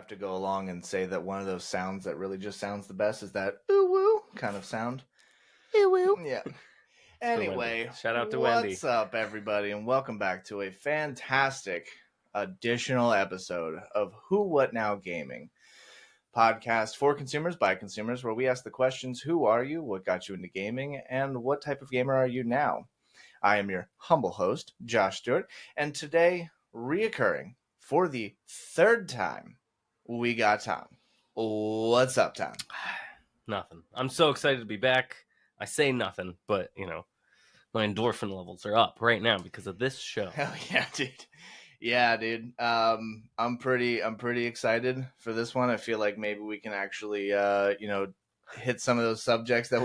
to go along and say that one of those sounds that really just sounds the best is that ooh woo kind of sound. Ooh woo. Yeah. For Anyway, Wendy. Shout out to Wendy. What's up, everybody, and welcome back to a fantastic additional episode of Who What Now Gaming podcast for consumers by consumers, where we ask the questions: who are you, what got you into gaming, and what type of gamer are you now? I am your humble host, Josh Stewart, and today, reoccurring for the third time, we got Tom. What's up, Tom? Nothing. I'm so excited to be back. I say nothing, but, my endorphin levels are up right now because of this show. Hell yeah, dude. Yeah, dude. I'm pretty excited for this one. I feel like maybe we can actually, hit some of those subjects that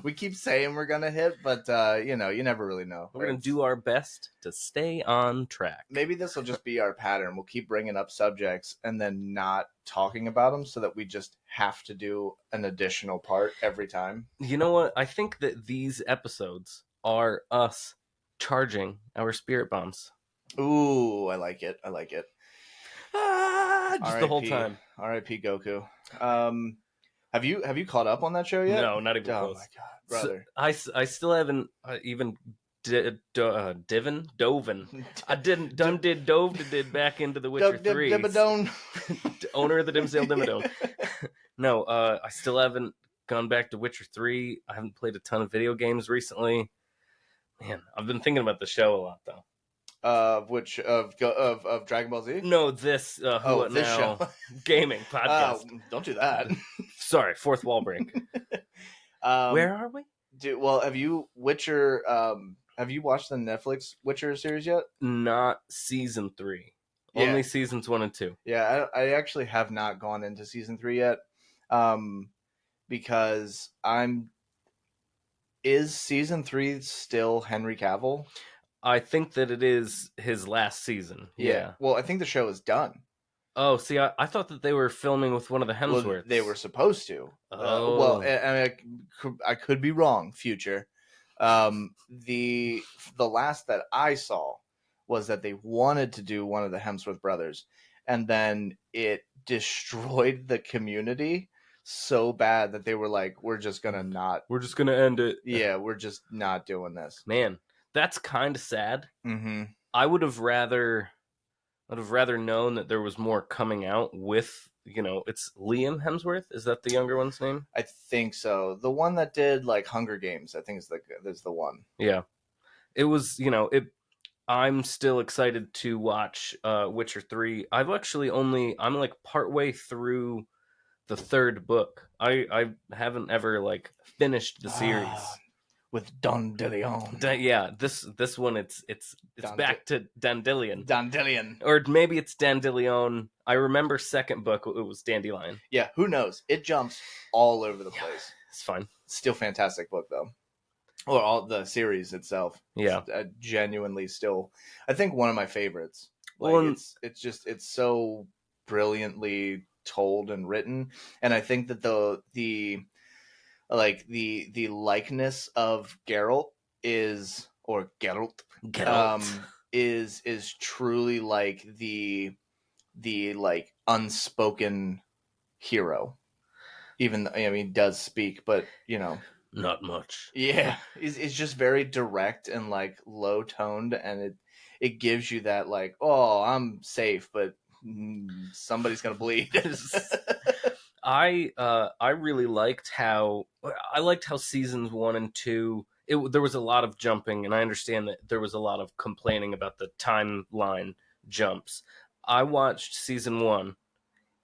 we keep saying we're gonna hit, but you never really know. We're going to do our best to stay on track. Maybe this will just be our pattern. We'll keep bringing up subjects and then not talking about them so that we just have to do an additional part every time. You know what? I think that these episodes are us charging our spirit bombs. Ooh, I like it. Just the whole time. R.I.P. Goku. Have you caught up on that show yet? No, not even close. Oh my god, brother! So, I still haven't even dove. I did back into the Witcher 3. Owner of the Dimsdale Dimmadome. No, I still haven't gone back to Witcher 3. I haven't played a ton of video games recently. Man, I've been thinking about the show a lot though. Of Dragon Ball Z? No, this this now show. Gaming podcast. Don't do that. Sorry, fourth wall break. Where are we? Dude, well, have you watched the Netflix Witcher series yet? Not season 3. Yeah. Only seasons 1 and 2. Yeah, I actually have not gone into season 3 yet. Because is season 3 still Henry Cavill? I think that it is his last season. Yeah. Well, I think the show is done. Oh, see, I thought that they were filming with one of the Hemsworths. Well, they were supposed to. Oh. I could be wrong. Future. The last that I saw was that they wanted to do one of the Hemsworth brothers, and then it destroyed the community so bad that they were like, "We're just gonna end it." Yeah, we're just not doing this. Man, that's kind of sad. Mm-hmm. I would have rather known that there was more coming out with, it's Liam Hemsworth. Is that the younger one's name? I think so. The one that did like Hunger Games, I think is the one. Yeah, it was. I'm still excited to watch Witcher 3. I'm like partway through the third book. I haven't ever finished the series. With Dandelion. Yeah, this one it's back to Dandelion. Dandelion. Or maybe it's Dandelion. I remember second book it was Dandelion. Yeah, who knows? It jumps all over the place. It's fine. Still fantastic book though. Or all the series itself. Yeah. It's genuinely still, I think, one of my favorites. It's so brilliantly told and written, and I think that the likeness of Geralt is truly like the unspoken hero. Even he does speak, but not much. Yeah, it's just very direct and low toned, and it gives you that oh, I'm safe, but somebody's gonna bleed. I really liked how seasons 1 and 2. There was a lot of jumping, and I understand that there was a lot of complaining about the timeline jumps. I watched season 1,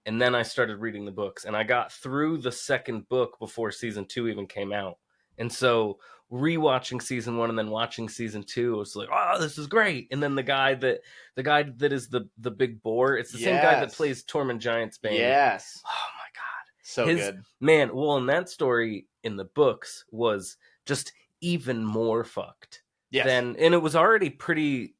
and then I started reading the books, and I got through the second book before season 2 even came out. And so rewatching season 1 and then watching season 2, it was like, oh, this is great. And then the guy that is the big boar, it's the same guy that plays Tormund Giantsbane. Yes. Oh my god. So good. Man, well, and that story in the books was just even more fucked. Yes. And it was already pretty,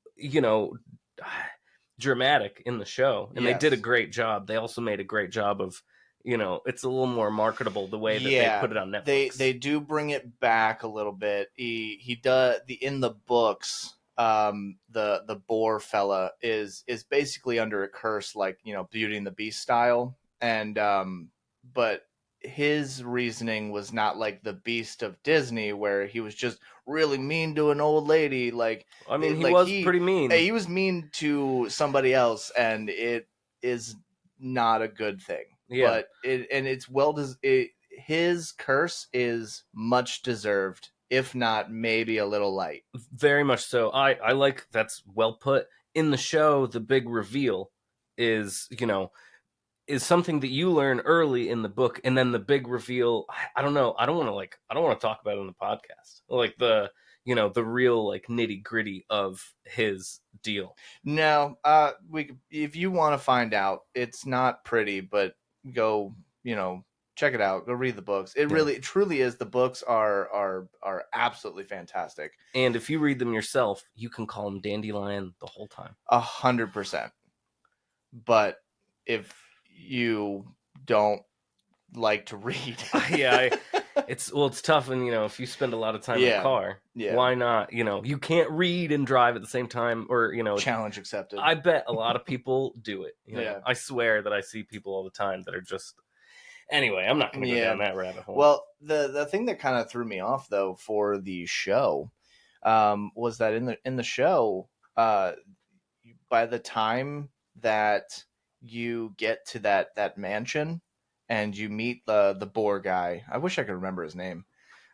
dramatic in the show. And They did a great job. They also made a great job of, it's a little more marketable the way that they put it on Netflix. They do bring it back a little bit. He does in the books. the boar fella is basically under a curse, like, you know, Beauty and the Beast style, and but his reasoning was not like the Beast of Disney, where he was just really mean to an old lady. Like, I mean, he like was pretty mean. he was mean to somebody else, and it is not a good thing. Yeah. But it's well his curse is much deserved, if not maybe a little light. Very much so. I like that's well put. In the show, the big reveal is, you know, is something that you learn early in the book, and then the big reveal, I don't know, I don't want to talk about it on the podcast. Like the, you know, the real like nitty-gritty of his deal. No, if you want to find out, it's not pretty, but go, you know, check it out. Go read the books. It really, it truly is. The books are absolutely fantastic. And if you read them yourself, you can call him Dandelion the whole time. 100%. But if you don't like to read, yeah, it's tough, and you know, if you spend a lot of time in the car, why not? You know, you can't read and drive at the same time, or you know, challenge accepted. I bet a lot of people do it. You know? I swear that I see people all the time that are just. Anyway, I'm not going to go down that rabbit hole. Well, the thing that kind of threw me off though for the show, was that in the show, by the time that you get to that mansion and you meet the boar guy, I wish I could remember his name,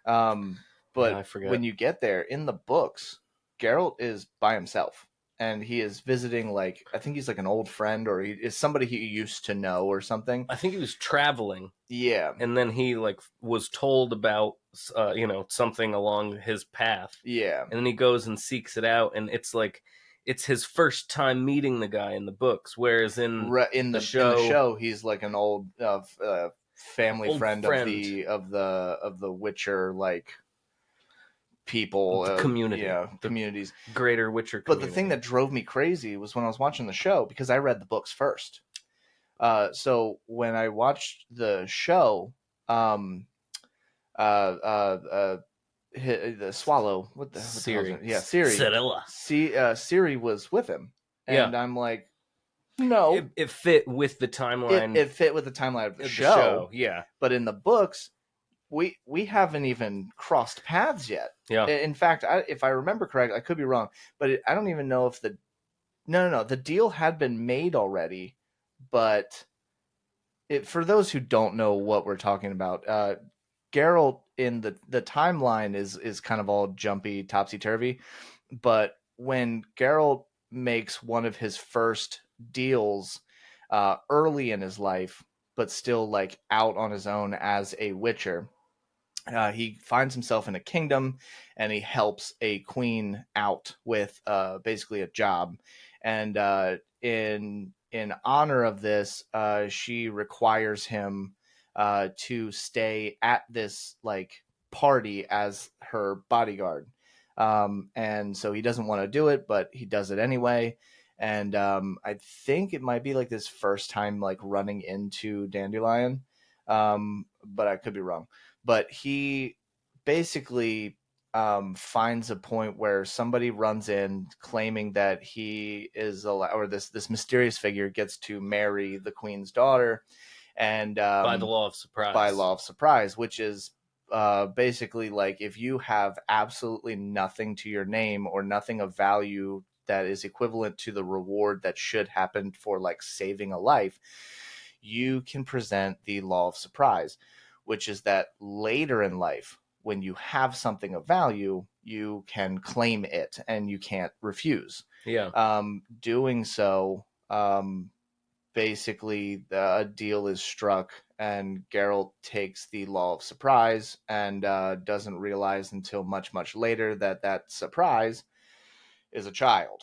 but I forget. when you get there in the books, Geralt is by himself. And he is visiting, like, I think he's like an old friend, or he is somebody he used to know or something. I think he was traveling. Yeah. And then he like was told about, you know, something along his path. Yeah. And then he goes and seeks it out. And it's like, it's his first time meeting the guy in the books. Whereas in the show, he's like an old family friend of the Witcher, like, people, the community, communities, greater Witcher community. But the thing that drove me crazy was when I was watching the show, because I read the books first. So when I watched the show, the swallow, what the Ciri, Ciri, Ciri was with him, and I'm like, no, it fit with the timeline. It fit with the timeline of the show, yeah. But in the books, we haven't even crossed paths yet. Yeah. In fact, if I remember correct, I could be wrong, but I don't even know if the deal had been made already. But for those who don't know what we're talking about, Geralt in the timeline is kind of all jumpy, topsy turvy. But when Geralt makes one of his first deals early in his life, but still like out on his own as a Witcher, he finds himself in a kingdom, and he helps a queen out with basically a job. And in honor of this, she requires him to stay at this like party as her bodyguard. And so he doesn't want to do it, but he does it anyway. And I think it might be like this first time like running into Dandelion, but I could be wrong. But he basically finds a point where somebody runs in claiming that he is or this mysterious figure gets to marry the queen's daughter, and by the law of surprise, which is basically like, if you have absolutely nothing to your name or nothing of value that is equivalent to the reward that should happen for like saving a life, you can present the law of surprise, which is that later in life, when you have something of value, you can claim it and you can't refuse. Yeah. Doing so, basically a deal is struck, and Geralt takes the law of surprise and doesn't realize until much, much later that surprise is a child.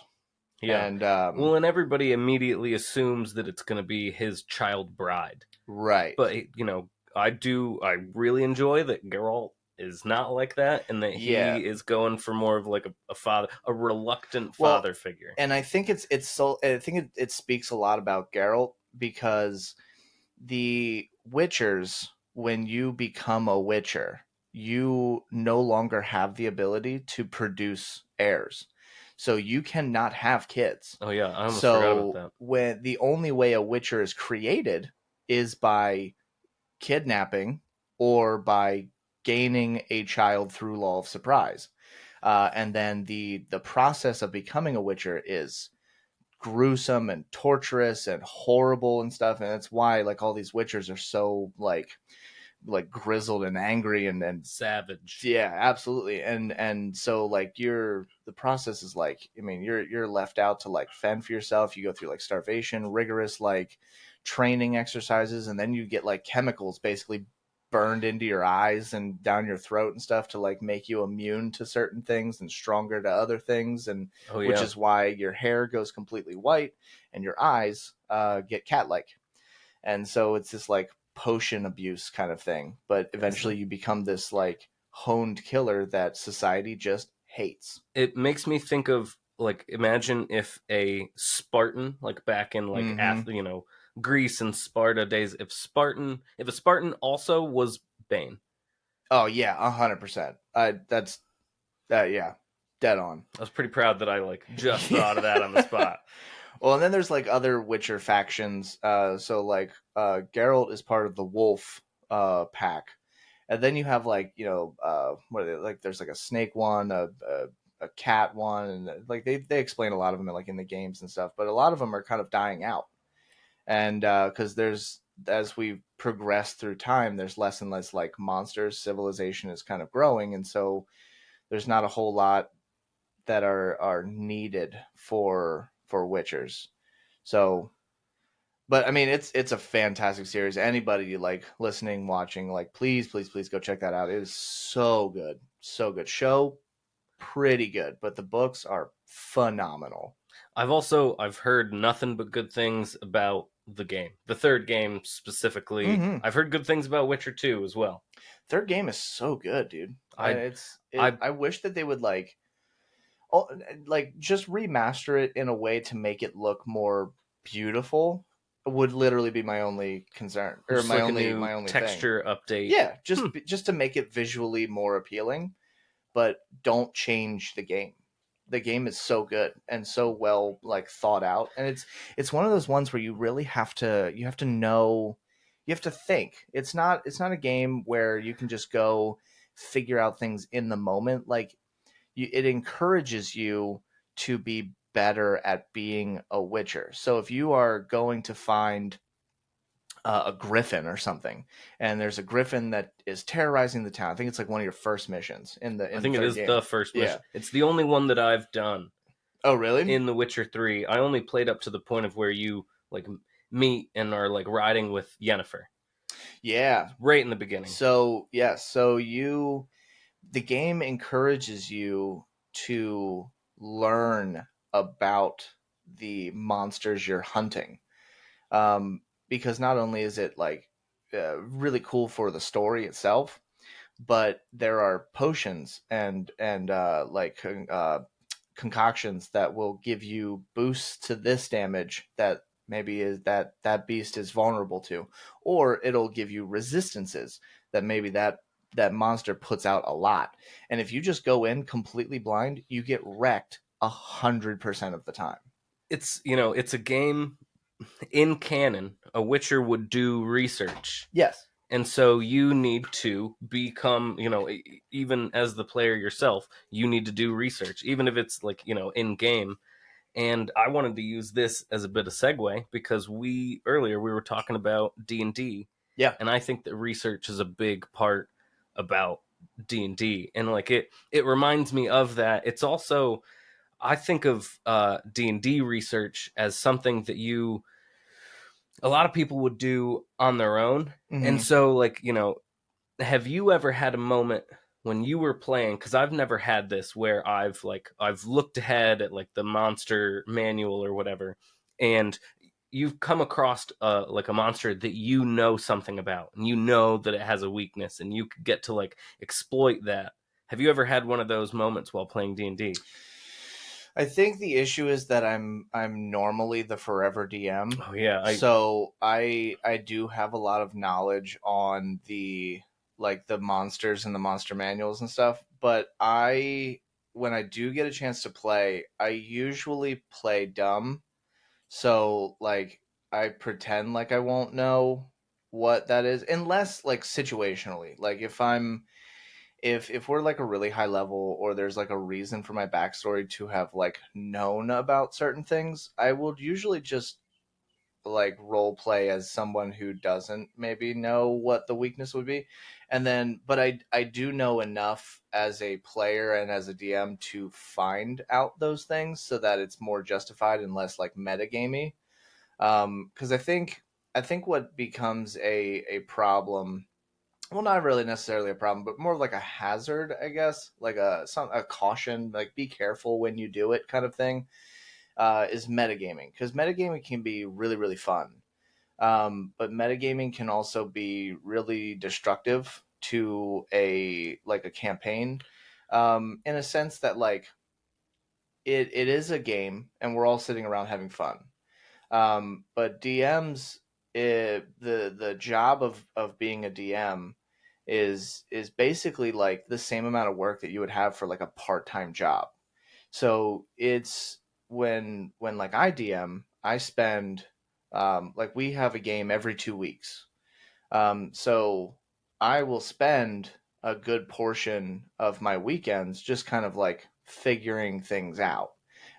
Yeah. And and everybody immediately assumes that it's going to be his child bride. Right. But, you know, I really enjoy that Geralt is not like that, and that he is going for more of like a father, a reluctant father figure. And I think it speaks a lot about Geralt, because the Witchers, when you become a Witcher, you no longer have the ability to produce heirs. So you cannot have kids. Oh yeah, I almost forgot about So that. when the only way a Witcher is created is by kidnapping or by gaining a child through law of surprise. And then the process of becoming a Witcher is gruesome and torturous and horrible and stuff. And that's why like all these Witchers are so like grizzled and angry and Savage. yeah, absolutely. And so like the process is like, I mean, you're left out to like fend for yourself. You go through like starvation, rigorous like training exercises, and then you get like chemicals basically burned into your eyes and down your throat and stuff to like make you immune to certain things and stronger to other things, and Oh which yeah. is why your hair goes completely white and your eyes get cat like. And so it's this like potion abuse kind of thing, but eventually you become this like honed killer that society just hates. It makes me think of like, imagine if a Spartan, like back in like Mm-hmm. Greece and Sparta days, if a Spartan also was Bane. Oh yeah, 100%. That's that. Yeah, dead on. I was pretty proud that I like just thought of that on the Yeah. spot. Well, and then there's like other Witcher factions. So like Geralt is part of the Wolf pack, and then you have like what are they like? There's like a snake one, a cat one, and like they explain a lot of them like in the games and stuff. But a lot of them are kind of dying out, and because there's as we progress through time, there's less and less like monsters. Civilization is kind of growing, and so there's not a whole lot that are needed for Witchers. So, but I mean, it's a fantastic series. Anybody like listening, watching, like please, please, please go check that out. It is so good, so good. Show pretty good, but the books are phenomenal. I've heard nothing but good things about the game. The third game specifically. Mm-hmm. I've heard good things about Witcher 2 as well. Third game is so good, dude. I I wish that they would oh, like just remaster it in a way to make it look more beautiful would literally be my only concern or just my like a only new my only thing. texture update. Yeah, just to make it visually more appealing, but don't change the game. The game is so good and so well like thought out, and it's one of those ones where you really have to know, you have to think. It's not a game where you can just go figure out things in the moment. Like it encourages you to be better at being a Witcher. So if you are going to find a griffin or something, and there's a griffin that is terrorizing the town, I think it's like one of your first missions in I the think it third is game. the first Yeah. mission. It's the only one that I've done Oh, really? in The Witcher 3. I only played up to the point of where you like meet and are like riding with Yennefer. Yeah. Right in the beginning. So yeah, so the game encourages you to learn about the monsters you're hunting, because not only is it like really cool for the story itself, but there are potions and concoctions that will give you boosts to this damage that maybe is that beast is vulnerable to, or it'll give you resistances that maybe that monster puts out a lot. And if you just go in completely blind, you get wrecked 100% of the time. It's a game in canon. A Witcher would do research. Yes. And so you need to become, even as the player yourself, you need to do research, even if it's like, in game. And I wanted to use this as a bit of segue because earlier we were talking about D&D, Yeah. and I think that research is a big part about D&D, and like it reminds me of that. It's also, I think of D&D research as something that a lot of people would do on their own. And Mm-hmm. so like, have you ever had a moment when you were playing, because I've never had this, where I've looked ahead at like the monster manual or whatever, and you've come across like a monster that you know something about, and you know that it has a weakness, and you get to like exploit that. Have you ever had one of those moments while playing D&D? I think the issue is that I'm normally the forever DM. Oh yeah, So I do have a lot of knowledge on the like the monsters and the monster manuals and stuff, but when I do get a chance to play, I usually play dumb. So like I pretend like I won't know what that is unless like situationally. Like if we're like a really high level or there's like a reason for my backstory to have like known about certain things, I will usually just like role play as someone who doesn't maybe know what the weakness would be. And then but I do know enough as a player and as a DM to find out those things so that it's more justified and less like metagamey. Because I think what becomes a problem, well, not really necessarily a problem, but more of like a hazard, I guess, like a caution, like be careful when you do it kind of thing, is metagaming, because metagaming can be really really fun, but metagaming can also be really destructive to a campaign, in a sense that like it is a game and we're all sitting around having fun. But DMs, the job of being a DM is basically like the same amount of work that you would have for like a part-time job. So it's when like I DM, I spend, like we have a game every 2 weeks. So I will spend a good portion of my weekends just kind of like figuring things out.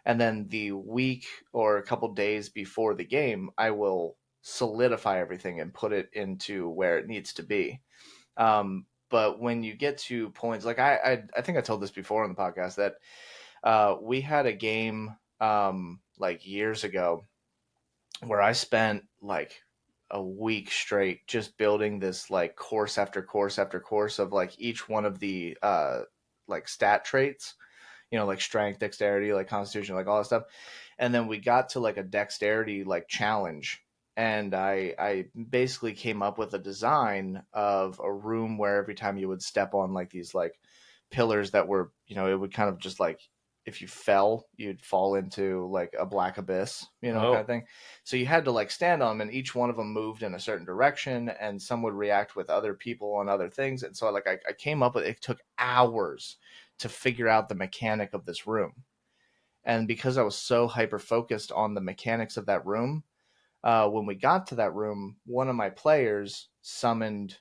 And then the week or a couple days before the game, I will solidify everything and put it into where it needs to be. But when you get to points like I think I told this before on the podcast that we had a game, like years ago, where I spent like a week straight just building this like course after course after course of like each one of the like stat traits, like strength, dexterity, like constitution, like all that stuff. And then we got to like a dexterity like challenge, and I basically came up with a design of a room where every time you would step on like these like pillars that were, it would kind of just like, if you fell, you'd fall into like a black abyss, kind of Oh, thing. So you had to like stand on them, and each one of them moved in a certain direction, and some would react with other people on other things. And so like I came up with, it took hours to figure out the mechanic of this room. And because I was so hyper focused on the mechanics of that room, when we got to that room, one of my players summoned,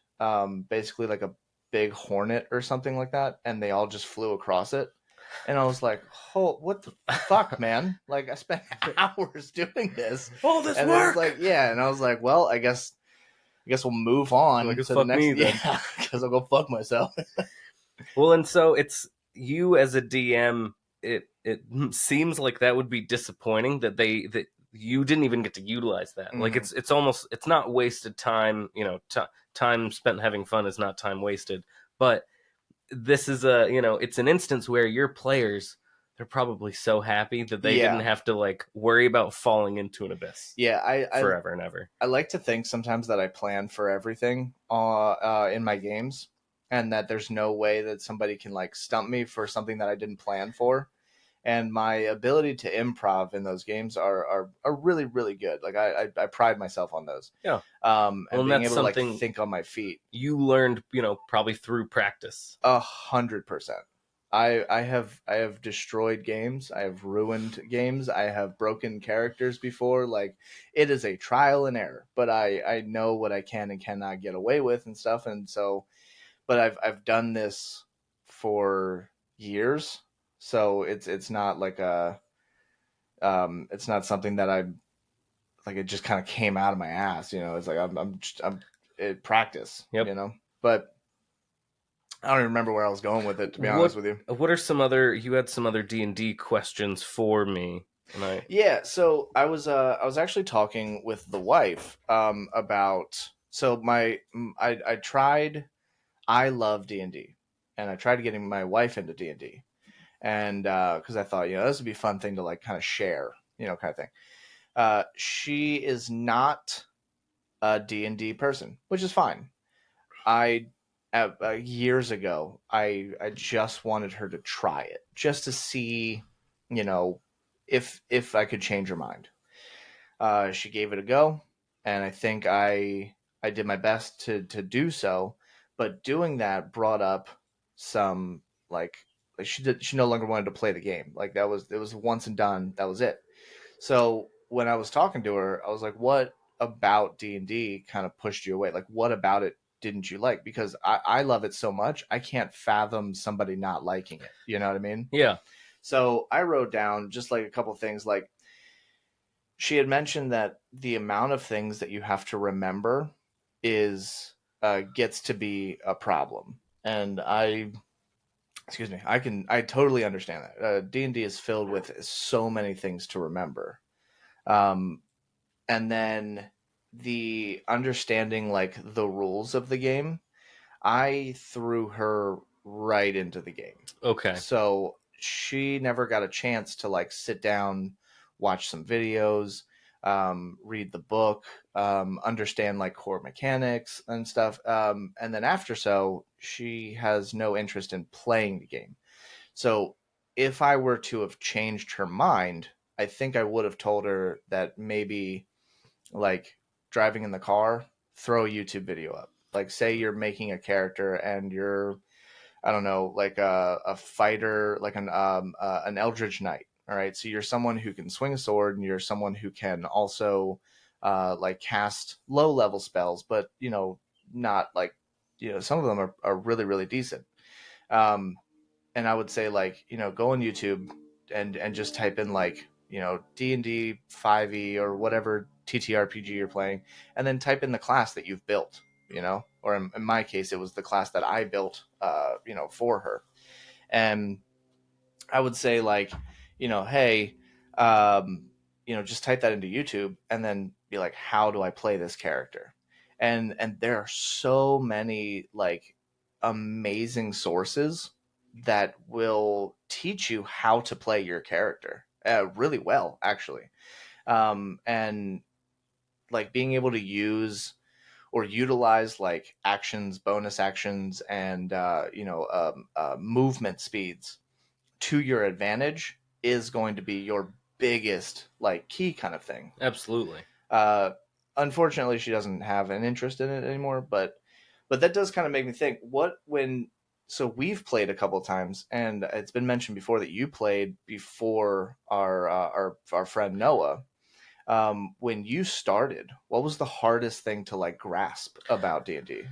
basically like a big hornet or something like that, and they all just flew across it. And I was like, "Oh, what the fuck, man! Like I spent hours doing this, all this and it's work. like, yeah." And I was like, "Well, I guess we'll move Like on it's to the fuck next." me then. Yeah, because I'll go fuck myself. Well, and so it's you as a DM. It seems like that would be disappointing that you didn't even get to utilize that. Like Hmm. it's almost it's not wasted time. Time spent having fun is not time wasted. But this is it's an instance where your players, they're probably so happy that they didn't Yeah, have to like worry about falling into an abyss yeah. forever and ever. I like to think sometimes that I plan for everything, in my games, and that there's no way that somebody can like stump me for something that I didn't plan for. And my ability to improv in those games are really really good. Like I pride myself on those, Yeah. Well, and and being that's able to like something think on my feet. you learned, probably through practice. 100%. I have destroyed games. I have ruined games. I have broken characters before. Like it is a trial and error, but I know what I can and cannot get away with and stuff. And so, but I've done this for years, so it's not like it's not something that I like. It just kind of came out of my ass. It's like I'm it practice. Yep. But I don't even remember where I was going with it, to be honest What with you. what are some other you had some other D&D questions for me, and I Yeah, so I was actually talking with the wife, about, so I tried, I love D&D, and I tried getting my wife into D&D, and because I thought, this would be a fun thing to like kind of share, kind of thing. She is not a D&D person, which is fine. I Years ago, I just wanted her to try it, just to see, you know, if I could change her mind. She gave it a go, and I think I did my best to do so. But doing that brought up some like like she no longer wanted to play the game. Like it was once and done. That was it. So when I was talking to her, I was like, "What about D&D kind of pushed you away? Like, what about it didn't you like? Because I love it so much, I can't fathom somebody not liking it. You know what I mean?" Yeah. So I wrote down just like a couple things. Like she had mentioned that the amount of things that you have to remember is gets to be a problem, and excuse me, I totally understand that. D&D is filled with so many things to remember. Um, and then the understanding like the rules of the game, I threw her right into the game. Okay. So she never got a chance to like sit down, watch some videos, read the book, understand like core mechanics and stuff. And then after so, she has no interest in playing the game. So if I were to have changed her mind, I think I would have told her that maybe like driving in the car, throw a YouTube video up. Like say you're making a character and you're, I don't know, like a fighter, like an Eldritch Knight. All right, so you're someone who can swing a sword, and you're someone who can also like cast low level spells, but not like some of them are really really decent. Um, and I would say like go on YouTube and just type in like D&D 5e or whatever TTRPG you're playing, and then type in the class that you've built, or in my case it was the class that I built, for her. And I would say like hey, just type that into YouTube and then be like, how do I play this character? And there are so many like amazing sources that will teach you how to play your character really well, actually. And like being able to use or utilize like actions, bonus actions, and movement speeds to your advantage is going to be your biggest like key kind of thing. Absolutely. Uh, Unfortunately, she doesn't have an interest in it anymore, but that does kind of make me think. So we've played a couple of times, and it's been mentioned before that you played before our friend Noah. When you started, what was the hardest thing to like grasp about D&D?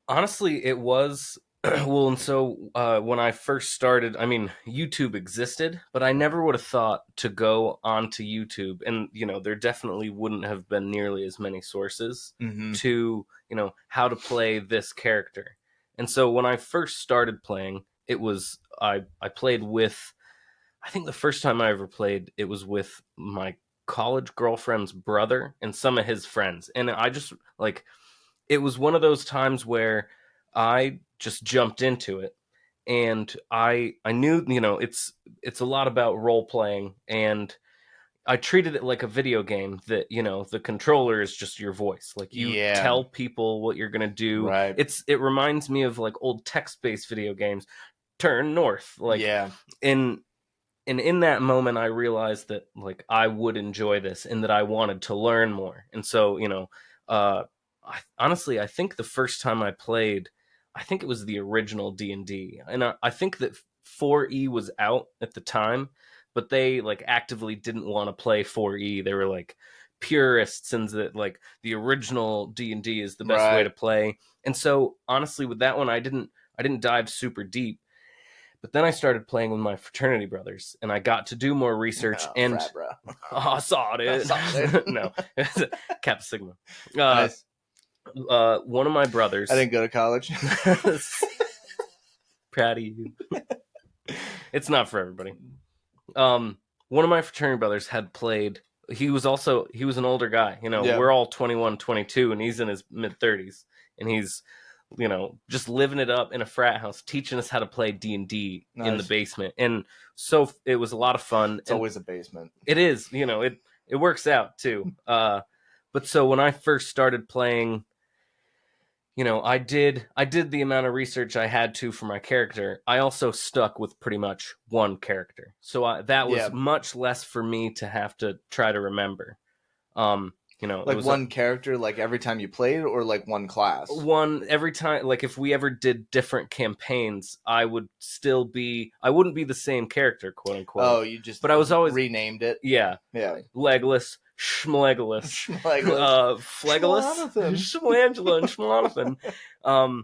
Honestly, it was well, and so when I first started, I mean, YouTube existed, but I never would have thought to go onto YouTube, and there definitely wouldn't have been nearly as many sources Mm-hmm. to how to play this character. And so when I first started playing, it was I played with, I think the first time I ever played, it was with my college girlfriend's brother and some of his friends, and I just like it was one of those times where I just jumped into it, and I knew it's a lot about role playing, and I treated it like a video game that the controller is just your voice, like you Yeah. tell people what you're gonna do. Right. It reminds me of like old text based video games. Turn north, like Yeah. in and in that moment I realized that like I would enjoy this and that I wanted to learn more. And so uh honestly, I think the first time I played, I think it was the original D&D, and I think that 4E was out at the time, but they like actively didn't want to play 4E. They were like purists, and that like the original D&D is the best way to play. And so honestly with that one, I didn't dive super deep. But then I started playing with my fraternity brothers, and I got to do more research. And frat bro. I saw it. Saw it. No, Kappa Sigma. Nice. One of my brothers. I didn't go to college. Proud of you. It's not for everybody. One of my fraternity brothers had played. He was an older guy. Yeah. We're all 21, 22, and he's in his mid 30s, and he's just living it up in a frat house, teaching us how to play D&D in the basement. And so it was a lot of fun. It's always a basement. It is, it works out too. But so when I first started playing, I did the amount of research I had to for my character. I also stuck with pretty much one character. So that was much less for me to have to try to remember. You know, it Like was one character, like every time you played, or like one class? one every time. Like if we ever did different campaigns, I wouldn't be the same character, quote unquote. Oh, you just But I was always, renamed it? yeah, Yeah. Legless, Schmlegolas, Schmlegolas. Phlegolas, Schmonathan. Schmangela, and Schmonathan.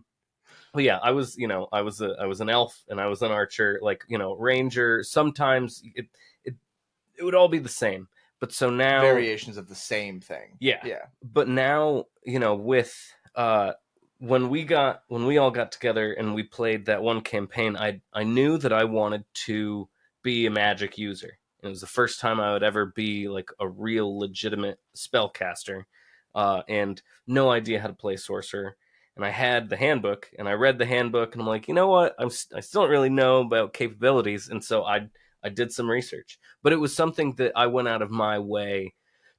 But yeah, I was an elf and I was an archer, like, ranger. Sometimes it it would all be the same. But so now, Variations of the same thing. yeah. Yeah. But now, with when we all got together and we played that one campaign, I knew that I wanted to be a magic user. It was the first time I would ever be like a real legitimate spellcaster, and no idea how to play sorcerer. And I had the handbook, and I read the handbook, and I'm like, you know what? I still don't really know about capabilities, and so I did some research. But it was something that I went out of my way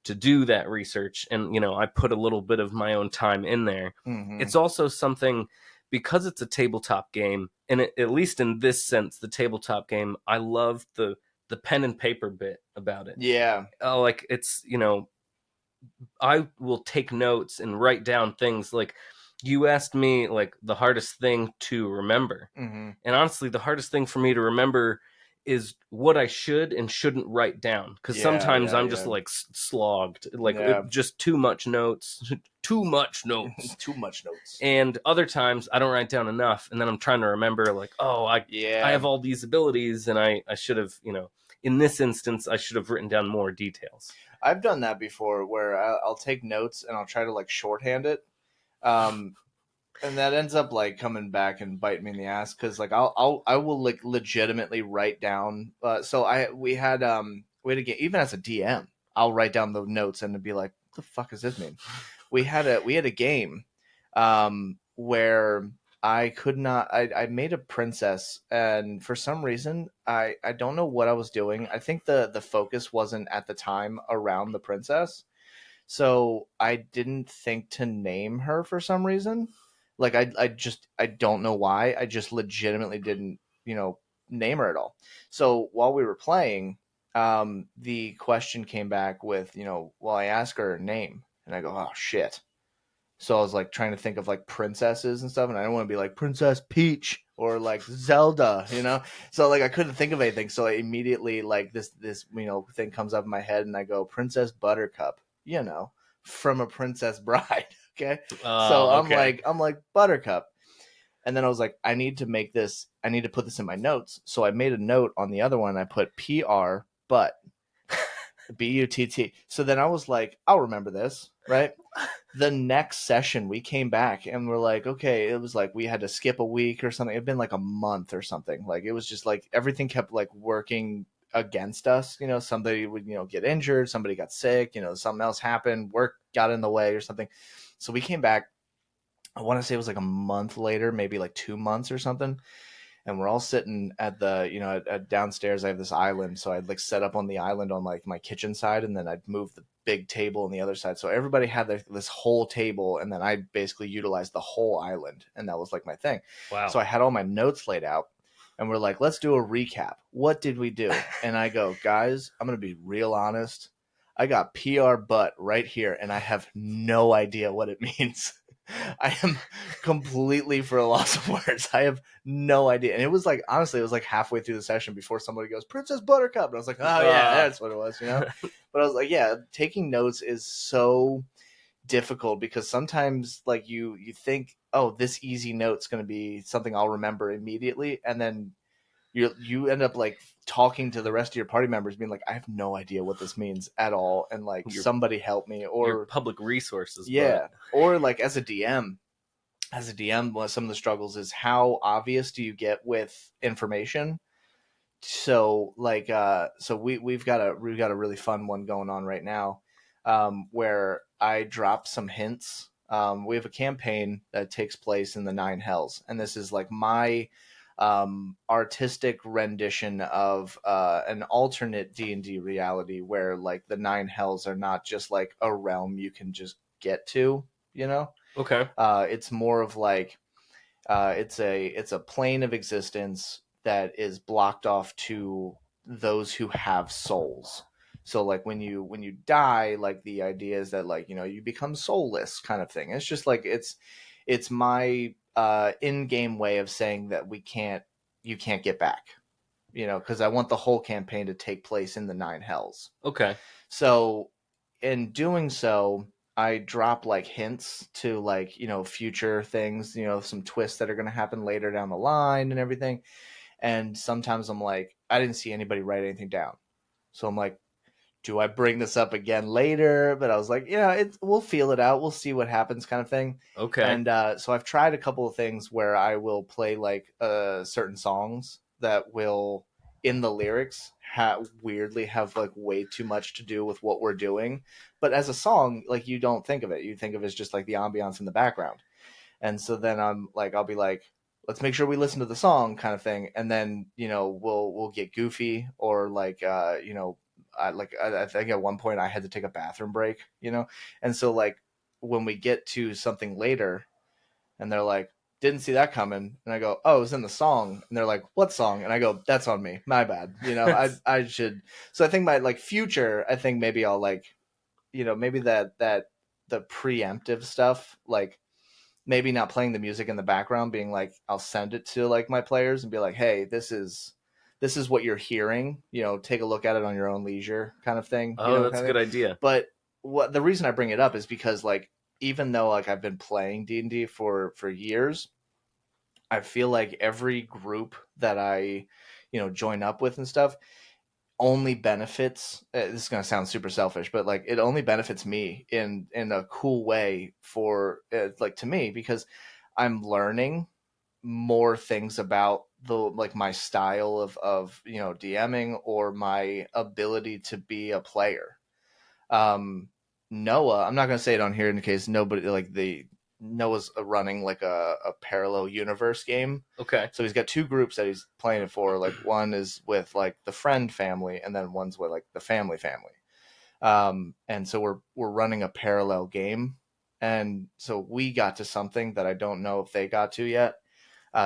to do that research, and I put a little bit of my own time in there. Mm-hmm. It's also something, because it's a tabletop game, and at least in this sense, the tabletop game, I love the pen and paper bit about it. Yeah. Like it's, I will take notes and write down things. Like, you asked me like the hardest thing to remember, Mm-hmm. and honestly, the hardest thing for me to remember is what I should and shouldn't write down, because sometimes I'm just like slogged, like just too much notes, too much notes, too much notes. And other times I don't write down enough, and then I'm trying to remember, like, oh, I have all these abilities, and I should have, in this instance, I should have written down more details. I've done that before, where I'll take notes and I'll try to like shorthand it, and that ends up like coming back and biting me in the ass, because like I will like legitimately write down. We had a game, even as a DM, I'll write down the notes and be like, what the fuck does this mean? We had a game where I could not. I made a princess, and for some reason, I don't know what I was doing. I think the focus wasn't at the time around the princess, so I didn't think to name her for some reason. Like I don't know why. I just legitimately didn't name her at all. So while we were playing, the question came back with well, I asked her name, and I go, oh shit. So I was like trying to think of like princesses and stuff, and I don't want to be like Princess Peach or like Zelda, So like I couldn't think of anything, so I immediately like this thing comes up in my head, and I go Princess Buttercup, from A Princess Bride. Okay, so I'm like Buttercup, and then I was like, I need to put this in my notes, so I made a note on the other one. I put PR butt. Butt. So then I was like, I'll remember this, right? The next session we came back and we're like, okay, it was like we had to skip a week or something. It'd been like a month or something. Like it was just like everything kept like working against us. Somebody would get injured, somebody got sick, something else happened, work got in the way or something. So we came back, I want to say it was like a month later, maybe like 2 months or something. And we're all sitting at the at downstairs. I have this island, so I'd like set up on the island on like my kitchen side, and then I'd move the big table on the other side, so everybody had this whole table, and then I basically utilized the whole island, and that was like my thing. Wow. So I had all my notes laid out, and we're like, let's do a recap. What did we do? And I go, guys, I'm gonna be real honest, I got PR butt right here, and I have no idea what it means. I am completely for a loss of words. I have no idea. And it was like, honestly, it was like halfway through the session before somebody goes, Princess Buttercup. And I was like, oh yeah, that's what it was, But I was like, yeah, taking notes is so difficult, because sometimes like you think, oh, this easy note's going to be something I'll remember immediately. And then you end up like talking to the rest of your party members being like, I have no idea what this means at all, and like somebody help me, or your public resources. Yeah. Or like as a DM, some of the struggles is how obvious do you get with information. So like we've got a really fun one going on right now, where I drop some hints. We have a campaign that takes place in the Nine Hells, and this is like my artistic rendition of an alternate D&D reality, where like the Nine Hells are not just like a realm you can just get to, Okay. It's more of like it's a plane of existence that is blocked off to those who have souls. So like when you die, like the idea is that like you become soulless kind of thing. It's just like it's my in-game way of saying that you can't get back, because I want the whole campaign to take place in the Nine Hells. Okay. So in doing so, I drop like hints to like, future things, some twists that are going to happen later down the line and everything. And sometimes I'm like, I didn't see anybody write anything down. So I'm like, do I bring this up again later? But I was like, we'll feel it out. We'll see what happens, kind of thing. Okay. And so I've tried a couple of things where I will play like certain songs that will, in the lyrics, weirdly have like way too much to do with what we're doing. But as a song, like you don't think of it. You think of it as just like the ambiance in the background. And so then I'll be like, let's make sure we listen to the song, kind of thing. And then we'll get goofy, or like I think at one point I had to take a bathroom break, and so like when we get to something later, and they're like, didn't see that coming, and I go, oh, it was in the song, and they're like, what song? And I go, that's on me, my bad, I should. So I think my like future, I think maybe I'll like, maybe that the preemptive stuff, like maybe not playing the music in the background, being like, I'll send it to like my players and be like, hey, this is what you're hearing, take a look at it on your own leisure, kind of thing, Oh, that's a kind of good thing. idea. But the reason I bring it up is because like, even though like I've been playing D&D for years, I feel like every group that I join up with and stuff only benefits, this is going to sound super selfish, but like it only benefits me in a cool way, for like to me, because I'm learning more things about the like my style of DMing, or my ability to be a player. um Noah, I'm not going to say it on here in case nobody, like the Noah's running like a parallel universe game. Okay. So he's got two groups that he's playing it for. Like one is with like the friend family, and then one's with like the family. And so we're running a parallel game, and so we got to something that I don't know if they got to yet.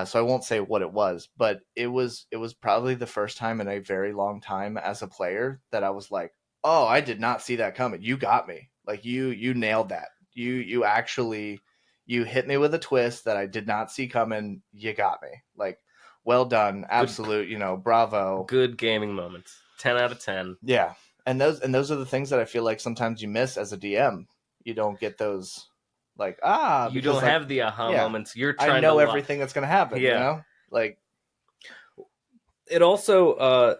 So I won't say what it was, but it was probably the first time in a very long time as a player that I was like, "Oh, I did not see that coming. You got me. Like you nailed that. You actually you hit me with a twist that I did not see coming. You got me. Like, well done. Good Absolute, bravo." good gaming moments. 10 out of 10. Yeah. And those are the things that I feel like sometimes you miss as a DM. You don't get those, like, You because don't like, have the aha yeah, moments. You're I trying to know everything that's going to happen, Yeah. Like, It also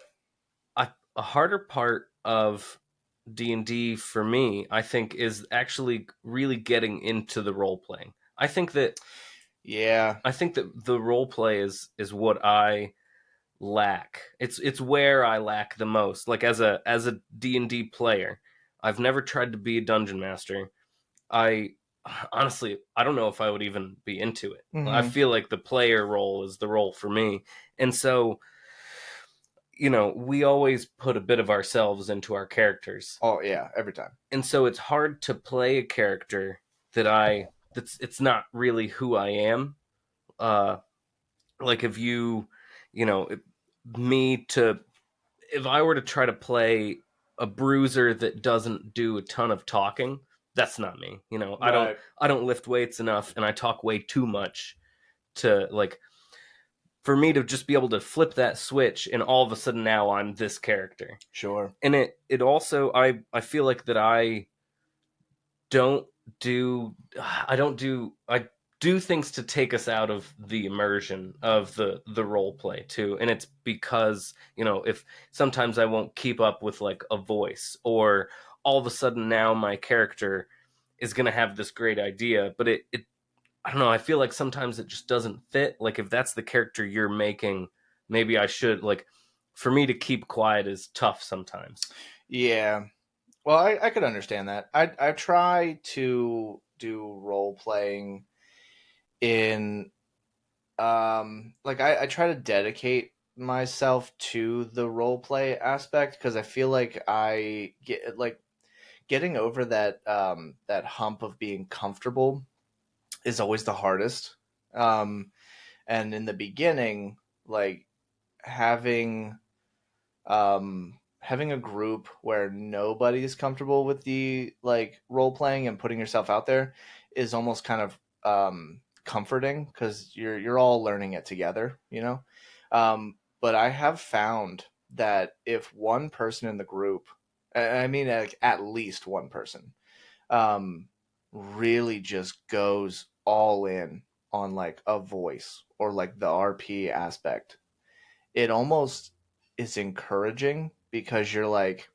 a harder part of D&D for me, I think, is actually really getting into the role playing. I think that yeah. the role play is what I lack. It's where I lack the most. Like as a D&D player, I've never tried to be a dungeon master. I honestly, I don't know if I would even be into it. I Mm-hmm. feel like the player role is the role for me. And so, we always put a bit of ourselves into our characters. Oh yeah, every time. And so it's hard to play a character that's it's not really who I am. Uh like if you know, me to if I were to try to play a bruiser that doesn't do a ton of talking, that's not me. Right. I don't lift weights enough, and I talk way too much to like for me to just be able to flip that switch, and all of a sudden now I'm this character. Sure. And it also, I feel like that don't do I do things to take us out of the immersion of the role play too. And it's because if sometimes I won't keep up with like a voice, or all of a sudden now my character is going to have this great idea, but it I don't know, I feel like sometimes it just doesn't fit. Like if that's the character you're making, maybe I should, like, for me to keep quiet is tough sometimes. Yeah. Well, I could understand that. I try to do role playing in like I try to dedicate myself to the role play aspect, because I feel like I get like getting over that hump of being comfortable is always the hardest. Um and in the beginning, like having having a group where nobody's comfortable with the like role playing and putting yourself out there is almost kind of comforting because you're all learning it together, you know. But I have found that if one person in the group, I mean like at least one person, um, really just goes all in on like a voice or like the RP aspect, it almost is encouraging because you're like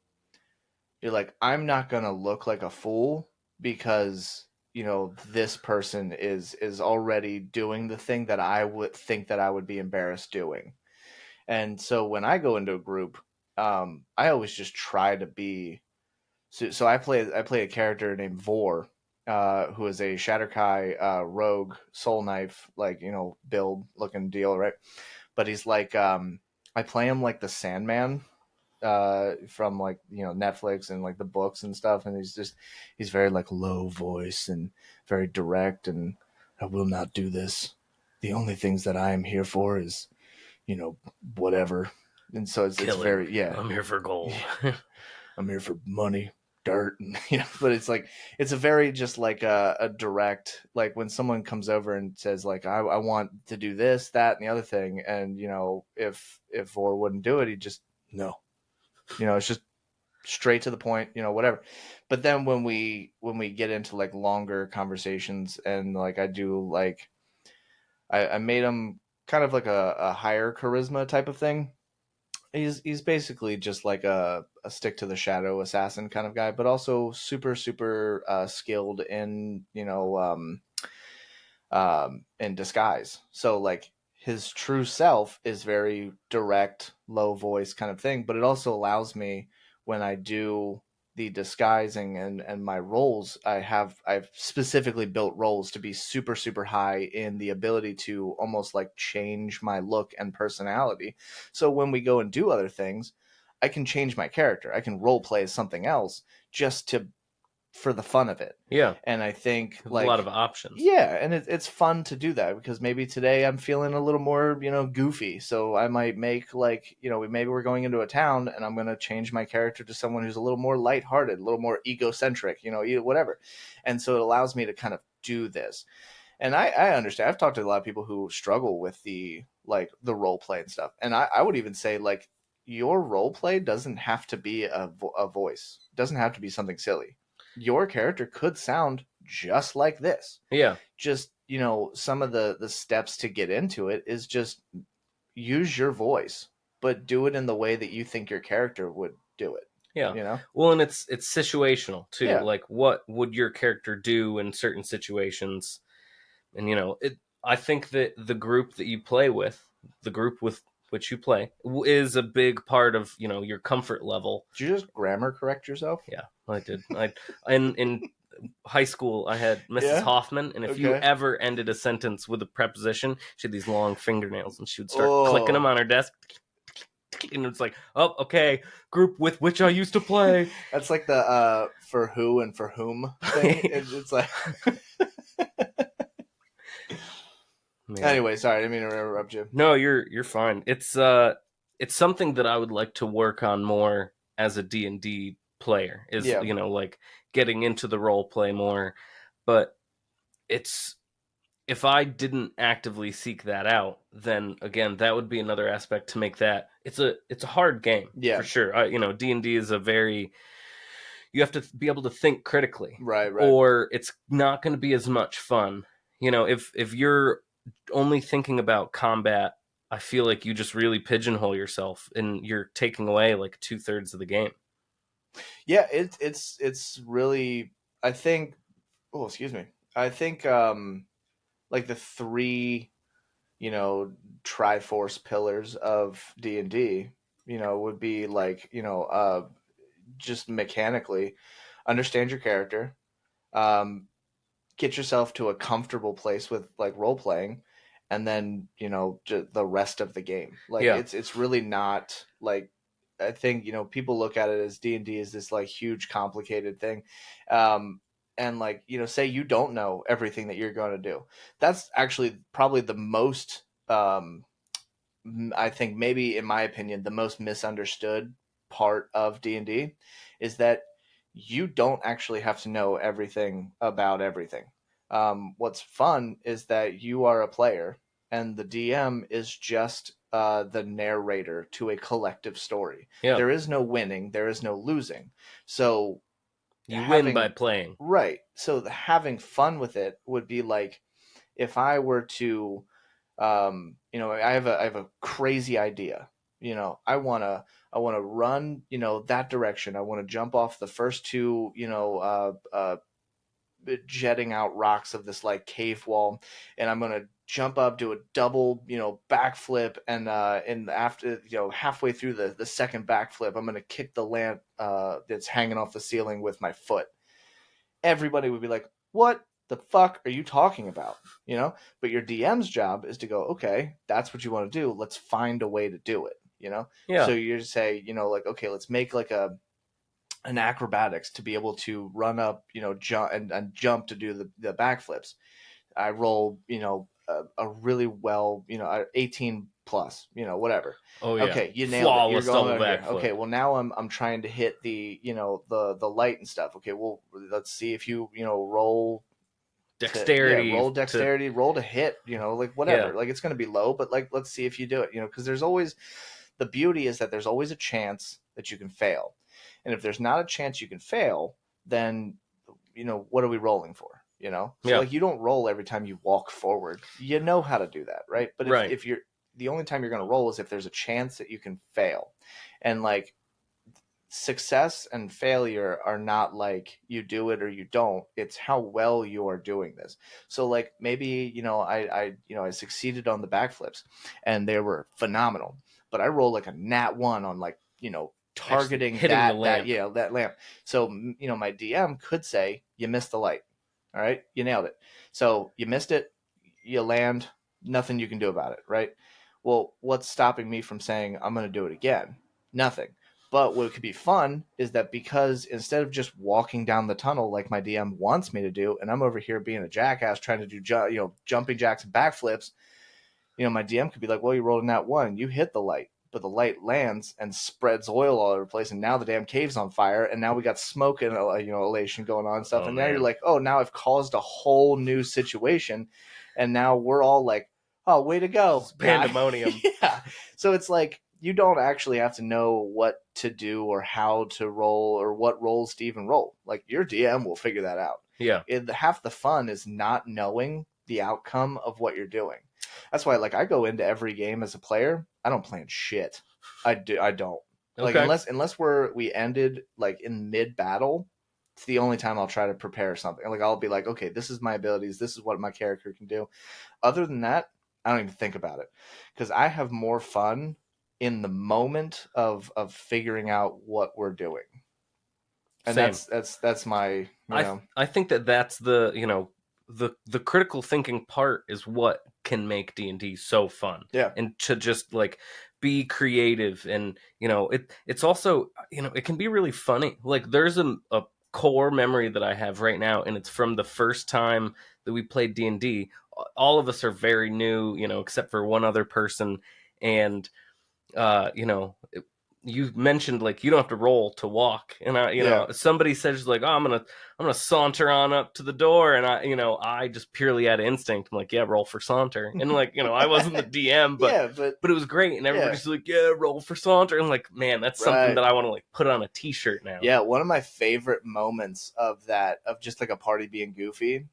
I'm not going to look like a fool because this person is already doing the thing that I would think that I would be embarrassed doing. And so when I go into a group, I always just try to be so I play a character named Vor, who is a Shatterkai rogue soul knife like build looking deal, right? But he's like I play him like the Sandman from like Netflix and like the books and stuff, and he's very like low voice and very direct, and I will not do this. The only things that I am here for is whatever. And so it's Killing. very yeah. I'm here for gold. I'm here for money, dirt, and but it's like it's a very just like a direct, like when someone comes over and says like I want to do this, that, and the other thing, and if Vor wouldn't do it, he'd just no, it's just straight to the point, whatever. But then when we get into like longer conversations and like I do like I made him kind of like a higher charisma type of thing. He's basically just like a stick to the shadow assassin kind of guy, but also super super skilled in in disguise. So like his true self is very direct, low voice kind of thing, but it also allows me when I do the disguising and my roles, I've specifically built roles to be super super high in the ability to almost like change my look and personality. So when we go and do other things, I can change my character. I can role play as something else just to for the fun of it. Yeah, And I think a lot of like options. yeah, and it's fun to do that because maybe today I'm feeling a little more, goofy. So I might make like, maybe we're going into a town and I'm going to change my character to someone who's a little more lighthearted, a little more egocentric, whatever. And so it allows me to kind of do this. And I understand. I've talked to a lot of people who struggle with the role play and stuff. And I would even say like your role play doesn't have to be a voice. It doesn't have to be something silly. Your character could sound just like this. Yeah, Just, some of the steps to get into it is just use your voice, but do it in the way that you think your character would do it. yeah. You know? Well, and it's situational too. Yeah. Like, what would your character do in certain situations? And it. I think that the group that you play with, the group with which you play, is a big part of your comfort level. Did you just grammar correct yourself? Yeah, I did. In high school, I had Mrs. Yeah. Hoffman, and if you Okay. ever ended a sentence with a preposition, she had these long fingernails, and she would start clicking them Oh. on her desk. And it's like, oh, okay, group with which I used to play. That's like the for who and for whom thing. It's like Yeah. anyway, sorry, I didn't mean to interrupt you. No, you're fine. It's something that I would like to work on more as a D&D player is Yeah. like getting into the role play more, but it's if I didn't actively seek that out, then again that would be another aspect to make that it's a hard game Yeah. for sure. D&D is a very you have to be able to think critically, Right. or it's not going to be as much fun. If you're only thinking about combat, I feel like you just really pigeonhole yourself and you're taking away like 2/3 of the game. Yeah, it's really I think oh, excuse me. I think like the three, Triforce pillars of D&D, would be like, just mechanically understand your character, um get yourself to a comfortable place with like role playing, and then the rest of the game like Yeah, it's really not like I think people look at it as D&D is this like huge complicated thing, and like say you don't know everything that you're going to do. That's actually probably the most I think maybe in my opinion the most misunderstood part of D&D is that you don't actually have to know everything about everything. What's fun is that you are a player and the DM is just the narrator to a collective story. Yeah. There is no winning, there is no losing. So You win by having playing. right. So having fun with it would be like if I were to I have a crazy idea. I want to run, that direction. I want to jump off the first two, jetting out rocks of this like cave wall, and I'm gonna jump up, do a double, backflip, and after halfway through the second backflip, I'm gonna kick the lamp that's hanging off the ceiling with my foot. Everybody would be like, "What the fuck are you talking about?" But your DM's job is to go, "Okay, that's what you want to do. Let's find a way to do it." Yeah. So you say, like, okay, let's make like an acrobatics to be able to run up, jump and jump to do the backflips. I roll, a really well, 18 plus, whatever. Oh yeah. Okay, you nailed it. You're Flawless going double out here. backflip. Okay, well now I'm trying to hit the, the light and stuff. Okay, well let's see if you, roll Dexterity. roll dexterity, roll to hit, like whatever. Yeah. Like it's going to be low, but like let's see if you do it, because there's always the beauty is that there's always a chance that you can fail. And if there's not a chance you can fail, then what are we rolling for? So Yeah. like you don't roll every time you walk forward. You know how to do that, right? But Right. if you're the only time you're going to roll is if there's a chance that you can fail. And like success and failure are not like you do it or you don't. It's how well you are doing this. So like maybe I succeeded on the backflips and they were phenomenal, but I rolled like a nat one on like targeting hitting that the lamp. that lamp. So my DM could say you missed the light. All right, you nailed it. So you missed it. You land. Nothing you can do about it, right? Well, what's stopping me from saying I'm going to do it again? Nothing. But what could be fun is that because instead of just walking down the tunnel like my DM wants me to do, and I'm over here being a jackass trying to do jumping jacks and backflips, my DM could be like, "Well, you rolled in that one, you hit the light, but the light lands and spreads oil all over the place, and now the damn cave's on fire, and now we got smoke and elation going on and stuff, and now you're like, oh, now I've caused a whole new situation, and now we're all like, oh, way to go, It's pandemonium. yeah. So it's like you don't actually have to know what to do or how to roll or what roles to even roll. Like your DM will figure that out. Yeah. Half the fun is not knowing the outcome of what you're doing. That's why, like, I go into every game as a player. I don't plan shit. I don't. Like, Okay. unless we ended like in mid battle, it's the only time I'll try to prepare something. Like, I'll be like, okay, this is my abilities. This is what my character can do. Other than that, I don't even think about it because I have more fun in the moment of figuring out what we're doing. And Same. that's my I think that's the the critical thinking part is what can make D&D so fun. Yeah. And to just like be creative and it's also it can be really funny. Like there's a core memory that I have right now, and it's from the first time that we played D&D. All of us are very new, except for one other person, and you mentioned like you don't have to roll to walk, and somebody says like, oh, I'm gonna saunter on up to the door, and I just purely out of instinct, I'm like, yeah, roll for saunter, and like I wasn't the DM, but yeah, but it was great, and everybody's like, yeah, roll for saunter, and like, man, that's something that I want to like put on a t-shirt now. Yeah, one of my favorite moments of that, of just like a party being goofy,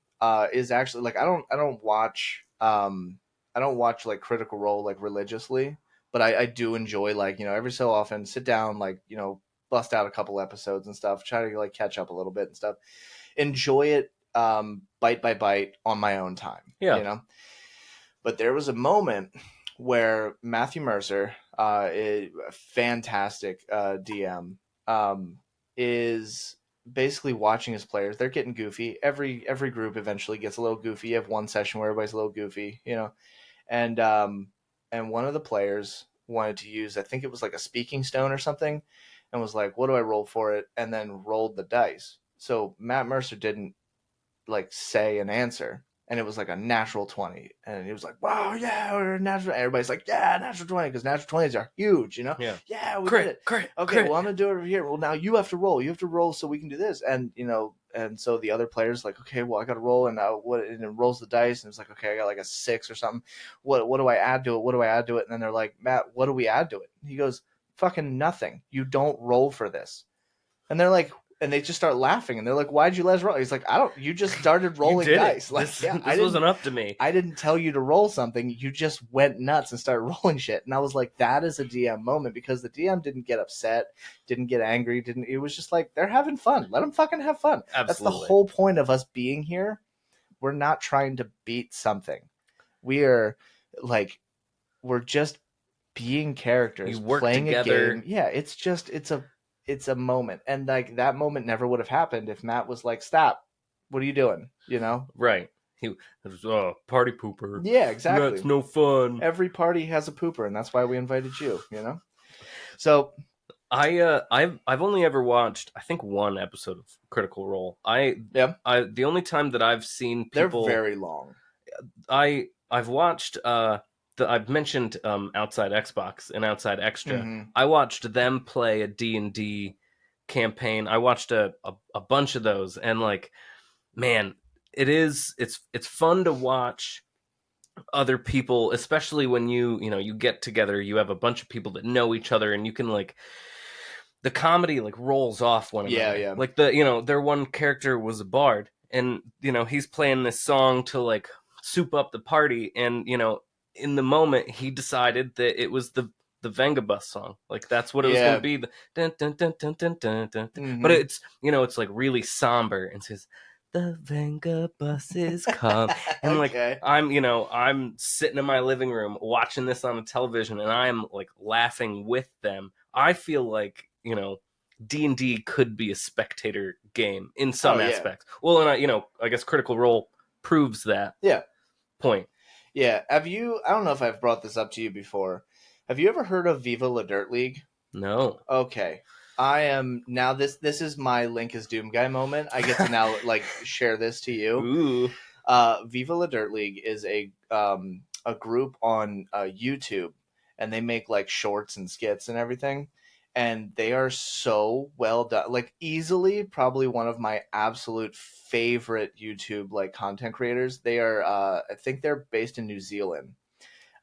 is actually like I don't watch like Critical Role like religiously, but I do enjoy like every so often sit down like bust out a couple episodes and stuff, try to like catch up a little bit and stuff, enjoy it bite by bite on my own time. Yeah. But there was a moment where Matthew Mercer, a fantastic DM, is basically watching his players. They're getting goofy. Every group eventually gets a little goofy. You have one session where everybody's a little goofy, and one of the players wanted to use, I think it was like a speaking stone or something, and was like, "What do I roll for it?" And then rolled the dice. So Matt Mercer didn't like say an answer, and it was like a natural 20, and he was like, wow, yeah, we're natural. Everybody's like, yeah, natural 20, because natural 20s are huge, you know. Yeah, we did it. Crit, Okay, crit. well, I'm gonna do it over here. Well, now you have to roll so we can do this. And and so the other players like, okay, well, I gotta roll, and and it rolls the dice, and it's like, okay, I got like a 6 or something. What do I add to it? And then they're like, Matt, what do we add to it? And he goes, fucking nothing. You don't roll for this. And they're like, and they just start laughing, and they're like, "Why'd you let us roll?" He's like, You just started rolling dice. Like, this wasn't up to me. I didn't tell you to roll something. You just went nuts and started rolling shit." And I was like, "That is a DM moment," because the DM didn't get upset, didn't get angry, didn't. It was just like they're having fun. Let them fucking have fun. Absolutely. That's the whole point of us being here. We're not trying to beat something. We're just being characters, you work playing together. a game. Yeah, it's a moment, and like that moment never would have happened if Matt was like, "Stop, what are you doing?" Right. It was party pooper. Yeah, exactly. That's no fun. Every party has a pooper, and that's why we invited you. So I've only ever watched, I think, one episode of Critical Role. The only time that I've seen people, they're very long. I've watched I've mentioned Outside Xbox and Outside Extra. Mm-hmm. I watched them play a D&D campaign. I watched a bunch of those, and like, man, it's fun to watch other people, especially when you get together, you have a bunch of people that know each other, and you can like, the comedy like rolls off one another. Yeah. Like their one character was a bard, and he's playing this song to like soup up the party, and in the moment he decided that it was the Vengabus song. Like that's what it was going to be. The dun, dun, dun, dun, dun, dun, dun. Mm-hmm. But it's it's like really somber, and says the Vengabus is come. And like I'm sitting in my living room watching this on the television, and I'm like laughing with them. I feel like D&D could be a spectator game in some aspects. Well, and I guess Critical Role proves that point. Yeah. I don't know if I've brought this up to you before. Have you ever heard of Viva La Dirt League? No. Okay. I am now this is my Link is Doom guy moment. I get to now like share this to you. Ooh. Viva La Dirt League is a group on YouTube, and they make like shorts and skits and everything. And they are so well done. Like easily probably one of my absolute favorite YouTube like content creators. They are I think they're based in New Zealand.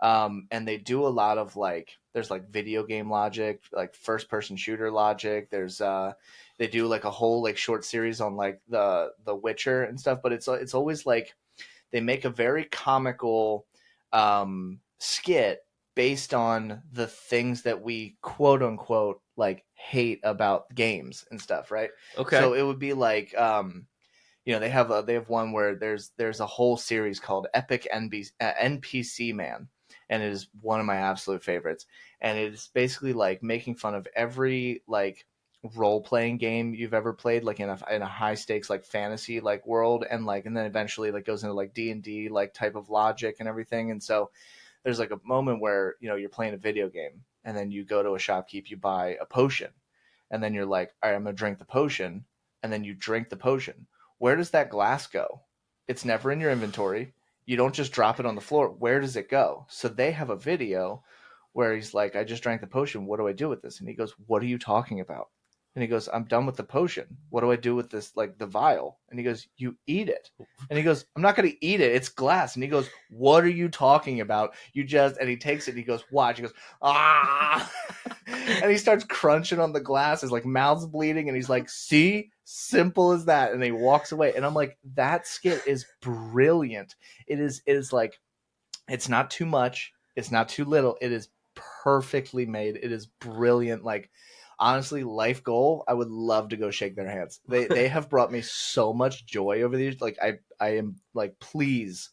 And they do a lot of like there's like video game logic, like first person shooter logic. There's they do like a whole like short series on like the Witcher and stuff, but it's always like they make a very comical skit based on the things that we quote unquote like hate about games and stuff, right? Okay. So it would be like they have one where there's a whole series called Epic NPC Man, and it is one of my absolute favorites. And it is basically like making fun of every like role playing game you've ever played, like in a high stakes like fantasy like world, and then eventually like goes into like D&D like type of logic and everything. And so there's like a moment where you're playing a video game, and then you go to a shopkeep, you buy a potion, and then you're like, all right, I'm gonna drink the potion, and then you drink the potion. Where does that glass go? It's never in your inventory. You don't just drop it on the floor. Where does it go? So they have a video where he's like, I just drank the potion. What do I do with this? And he goes, what are you talking about? And he goes, I'm done with the potion. What do I do with this, like the vial? And he goes, you eat it. And he goes, I'm not going to eat it. It's glass. And he goes, what are you talking about? And he takes it and he goes, watch. He goes, ah. And he starts crunching on the glass. His like mouth's bleeding. And he's like, see, simple as that. And he walks away. And I'm like, that skit is brilliant. It is like, it's not too much. It's not too little. It is perfectly made. It is brilliant. Like, honestly, life goal, I would love to go shake their hands. They have brought me so much joy over these. Like I am like, please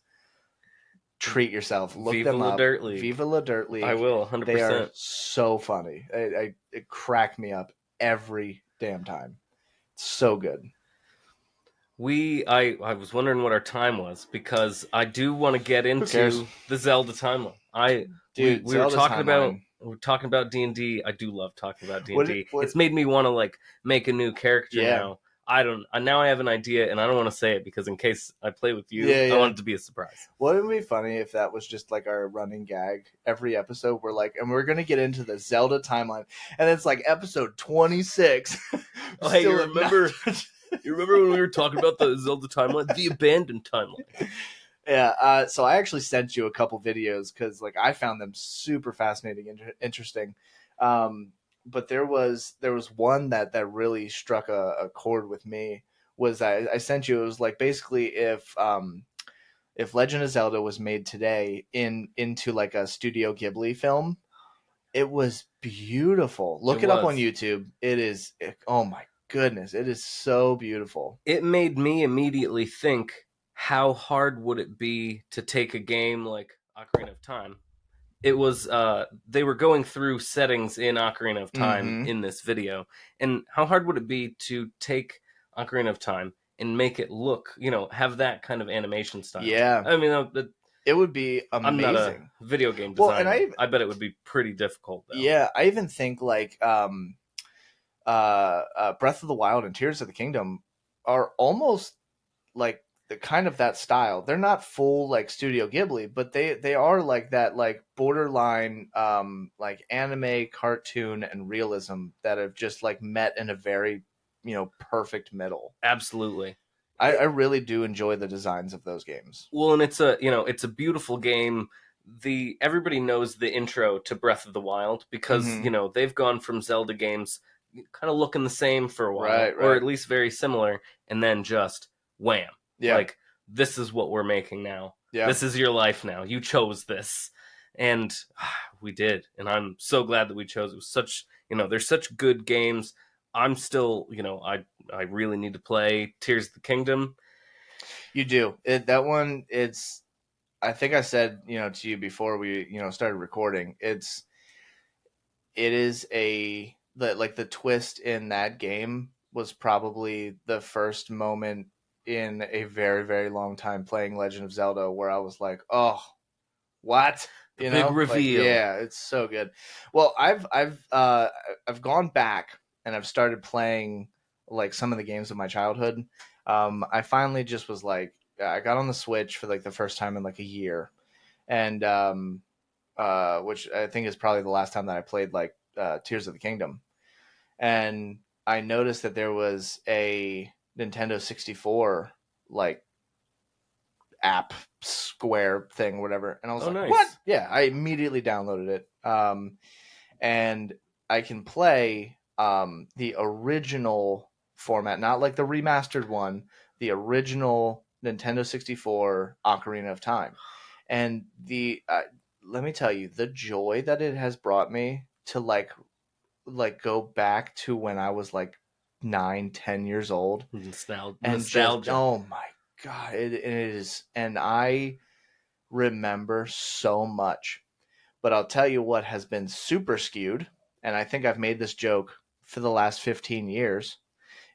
treat yourself. Look Viva them La up. Dirt League. Viva La Dirt League. I will, 100%. They are so funny. It cracked me up every damn time. It's so good. I was wondering what our time was, because I do want to get into the Zelda timeline. We were talking about. We're talking about D&D. I do love talking about D&D. It's made me want to like make a new character now. Now I have an idea, and I don't want to say it because in case I play with you, Yeah, I yeah. want it to be a surprise. Wouldn't it be funny if that was just like our running gag every episode? We're like, and we're gonna get into the Zelda timeline, and it's like episode 26. Oh, hey, you Still have not- remember? You remember when we were talking about the Zelda timeline, the abandoned timeline? Yeah. So I actually sent you a couple videos because like I found them super fascinating and interesting. But there was one that really struck a chord with me. Was I sent you? It was like basically if Legend of Zelda was made today into like a Studio Ghibli film, it was beautiful. Look It it up on was. YouTube. Oh my goodness, it is so beautiful. It made me immediately think, how hard would it be to take a game like Ocarina of Time? It was they were going through settings in Ocarina of Time Mm-hmm. in this video, and how hard would it be to take Ocarina of Time and make it look, have that kind of animation style? Yeah, I mean, it would be I'm not a amazing. video game Well, and designer. I bet it would be pretty difficult, though. yeah, I even think like Breath of the Wild and Tears of the Kingdom are almost like the kind of that style. They're not full like Studio Ghibli, but they are like that like borderline like anime, cartoon, and realism that have just like met in a very perfect middle. Absolutely. I really do enjoy the designs of those games. Well, and it's a beautiful game. Everybody knows the intro to Breath of the Wild because Mm-hmm. they've gone from Zelda games kind of looking the same for a while, Right, or right. at least very similar, and then just wham, Yeah, like this is what we're making now. yeah. This is your life now. You chose this, and we did, and I'm so glad that we chose. It was such there's such good games. I'm still I really need to play Tears of the Kingdom. You do that one. I think I said to you before we started recording. It is the twist in that game was probably the first moment in a very, very long time playing Legend of Zelda where I was like, oh, what? The big Like, reveal. yeah, it's so good. Well, I've gone back and I've started playing like some of the games of my childhood. I finally just was like, I got on the Switch for like the first time in like a year, and which I think is probably the last time that I played like Tears of the Kingdom. And I noticed that there was a Nintendo 64 like app square thing, whatever. And I was Oh, like, nice. what? Yeah, I immediately downloaded it. And I can play the original format, not like the remastered one, the original Nintendo 64 Ocarina of Time. And let me tell you, the joy that it has brought me to like go back to when I was like 9, 10 years old, and Nostalgia. just oh my god, it is, and I remember so much. But I'll tell you what has been super skewed, and I think I've made this joke for the last 15 years,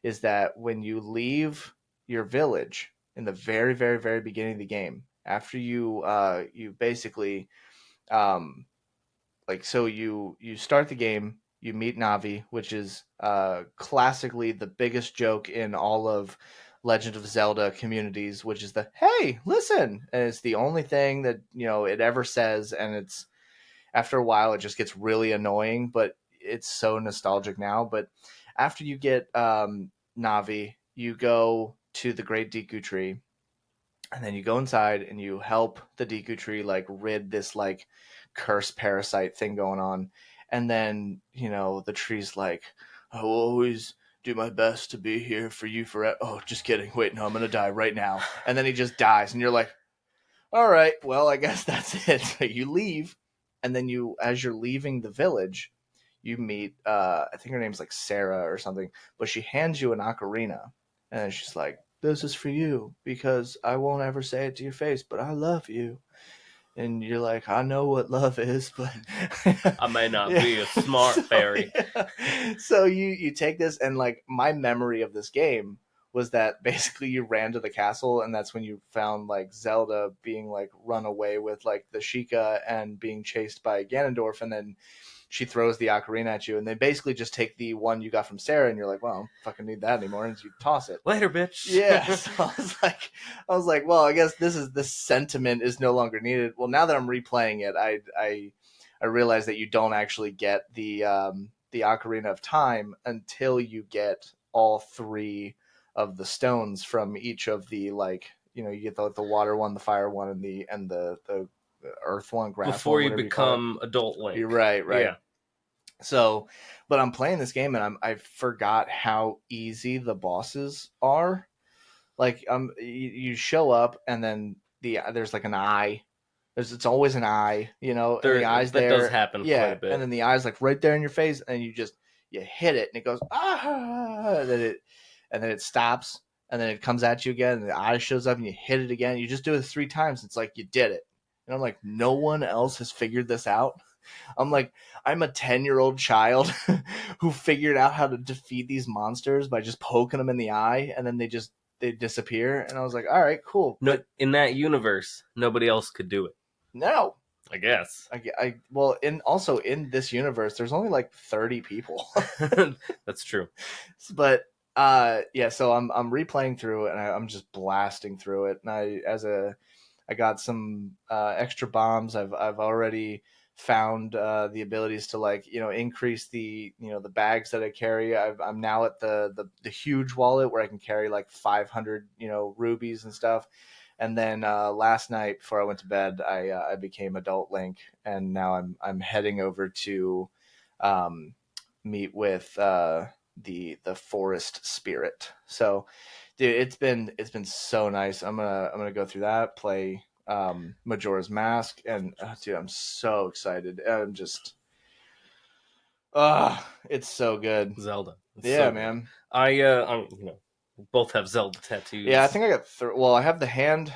is that when you leave your village in the very, very, very beginning of the game, after you basically so you start the game, you meet Navi, which is classically the biggest joke in all of Legend of Zelda communities, which is the hey, listen, and it's the only thing that it ever says, and it's after a while it just gets really annoying, but it's so nostalgic now. But after you get Navi, you go to the Great Deku Tree, and then you go inside and you help the Deku Tree like rid this like curse parasite thing going on. And then the tree's like, I will always do my best to be here for you forever. Oh, just kidding. Wait, no, I'm gonna die right now. And then he just dies, and you're like, all right, well, I guess that's it. So you leave, and then as you're leaving the village, you meet I think her name's like Sarah or something, but she hands you an ocarina, and then she's like, this is for you because I won't ever say it to your face, but I love you. And you're like, I know what love is, but I may not be a smart fairy. So you take this, and like my memory of this game was that basically you ran to the castle, and that's when you found like Zelda being like run away with like the Sheikah and being chased by Ganondorf, and then she throws the ocarina at you, and they basically just take the one you got from Sarah, and you're like, well, I don't fucking need that anymore, and you toss it. Later, bitch. Yeah, so I was like, well, I guess this sentiment is no longer needed. Well, now that I'm replaying it, I realize that you don't actually get the Ocarina of Time until you get all three of the stones from each of the, like, you get the water one, the fire one, and the earth one, grass Before one, you whatever become adult Link. You're right. Yeah. So, but I'm playing this game and I forgot how easy the bosses are. Like, you show up and then there's like an eye. It's always an eye, and the eye's that there. does happen quite a bit. And then the eye's like right there in your face, and you hit it, and it goes and then it stops, and then it comes at you again, and the eye shows up, and you hit it again. You just do it 3 times. It's like you did it, and I'm like, no one else has figured this out. I'm like, I'm a 10-year-old child who figured out how to defeat these monsters by just poking them in the eye, and then they disappear. And I was like, all right, cool. No, but in that universe, nobody else could do it. No, I guess. Well, in this universe, there's only like 30 people. That's true. But yeah, so I'm replaying through it, and I'm just blasting through it. And I got some extra bombs. I've already found the abilities to, like, increase the the bags that I carry. I'm now at the huge wallet where I can carry like 500 rubies and stuff. And then last night before I went to bed, I became adult Link, and now I'm heading over to meet with the forest spirit. So, dude, it's been so nice. I'm gonna go through that, play Majora's Mask, and dude, I'm so excited. I'm just, it's so good. Zelda. It's Yeah, so man. I'm both have Zelda tattoos. Yeah, I think I got well, I have the hand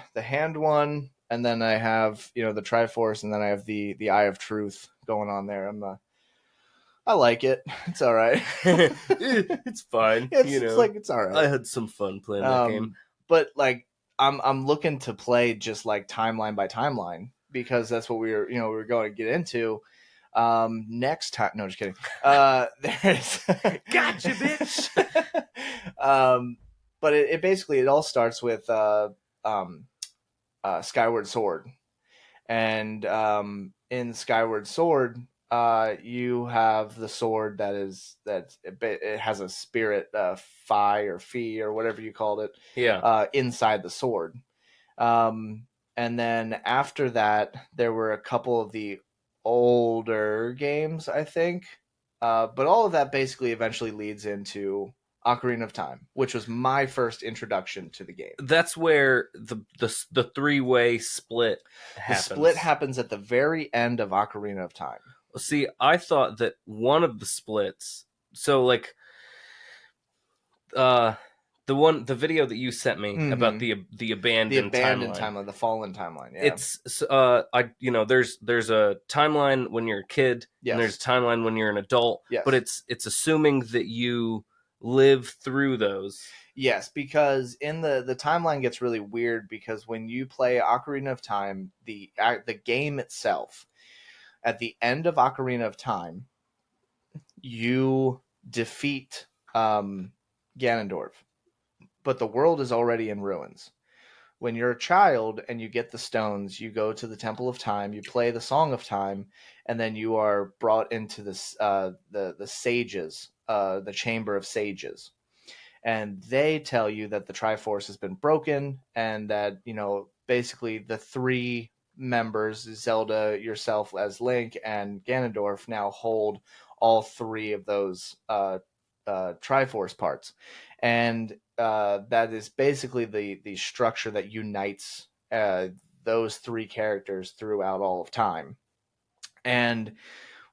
one, and then I have the Triforce, and then I have the Eye of Truth going on there. I like it. It's all right. It's fine. It's like, it's all right. I had some fun playing that game. But like, I'm looking to play just like timeline by timeline, because that's what we were going to get into next time. No, just kidding. There's Gotcha, bitch. But it basically, it all starts with Skyward Sword, and in Skyward Sword, you have the sword it has a spirit, Phi or Fee or whatever you called it, inside the sword. And then after that, there were a couple of the older games, I think, but all of that basically eventually leads into Ocarina of Time, which was my first introduction to the game. That's where the three-way split happens. The split happens at the very end of Ocarina of Time. See, I thought that one of the splits, so like the video that you sent me about the abandoned timeline, the fallen timeline. Yeah. It's there's a timeline when you're a kid, and there's a timeline when you're an adult. Yes. But it's assuming that you live through those. Yes, because in the timeline gets really weird, because when you play Ocarina of Time, the game itself, at the end of Ocarina of Time, you defeat Ganondorf, but the world is already in ruins. When you're a child and you get the stones, you go to the Temple of Time, you play the Song of Time, and then you are brought into this the sages, the Chamber of Sages. And they tell you that the Triforce has been broken, and that, basically the 3 members, Zelda, yourself as Link, and Ganondorf, now hold all 3 of those Triforce parts. And that is basically the structure that unites those 3 characters throughout all of time. And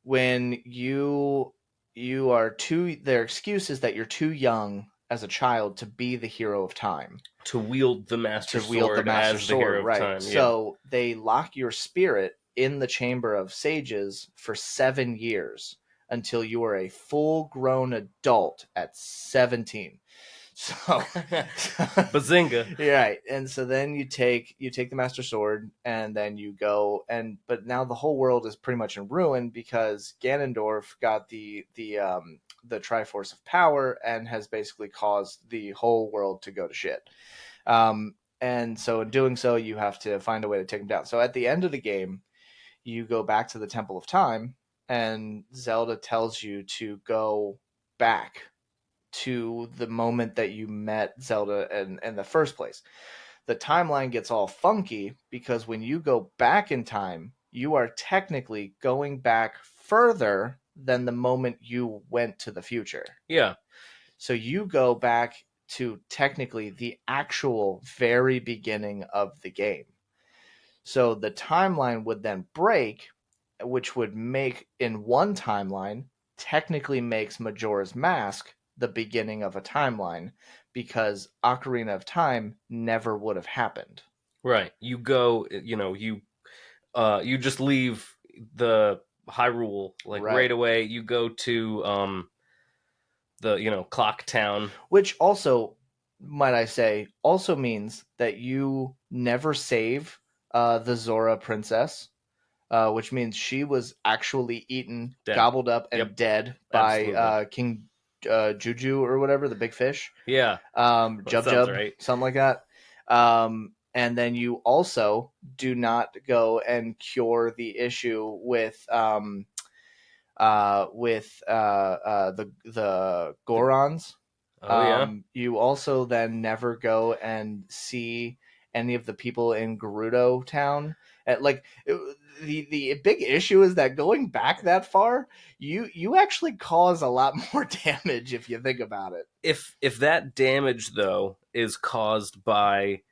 when you are their excuse is that you're too young as a child to be the hero of time, to wield the Master Sword as the hero of time. Yeah. So they lock your spirit in the Chamber of Sages for 7 years until you are a full-grown adult at 17. So, Bazinga. right. And so then you take the Master Sword, and then you go but now the whole world is pretty much in ruin because Ganondorf got the Triforce of Power and has basically caused the whole world to go to shit. And so in doing so, you have to find a way to take him down. So at the end of the game, you go back to the Temple of Time, and Zelda tells you to go back to the moment that you met Zelda in the first place. The timeline gets all funky because when you go back in time, you are technically going back further than the moment you went to the future. Yeah. So you go back to technically the actual very beginning of the game. So the timeline would then break, which would make in one timeline technically makes Majora's Mask the beginning of a timeline because Ocarina of Time never would have happened. Right. You go, you just leave the Hyrule like right away. You go to the Clock Town, which also, might I say, also means that you never save the Zora princess, which means she was actually eaten, Dead. gobbled up, and Yep. dead Absolutely. by King Juju or whatever, the big fish. Yeah. Jub Jub, right. something like that. And then you also do not go and cure the issue with the Gorons. Oh yeah. You also then never go and see any of the people in Gerudo Town. The big issue is that going back that far, you actually cause a lot more damage if you think about it. If that damage though is caused by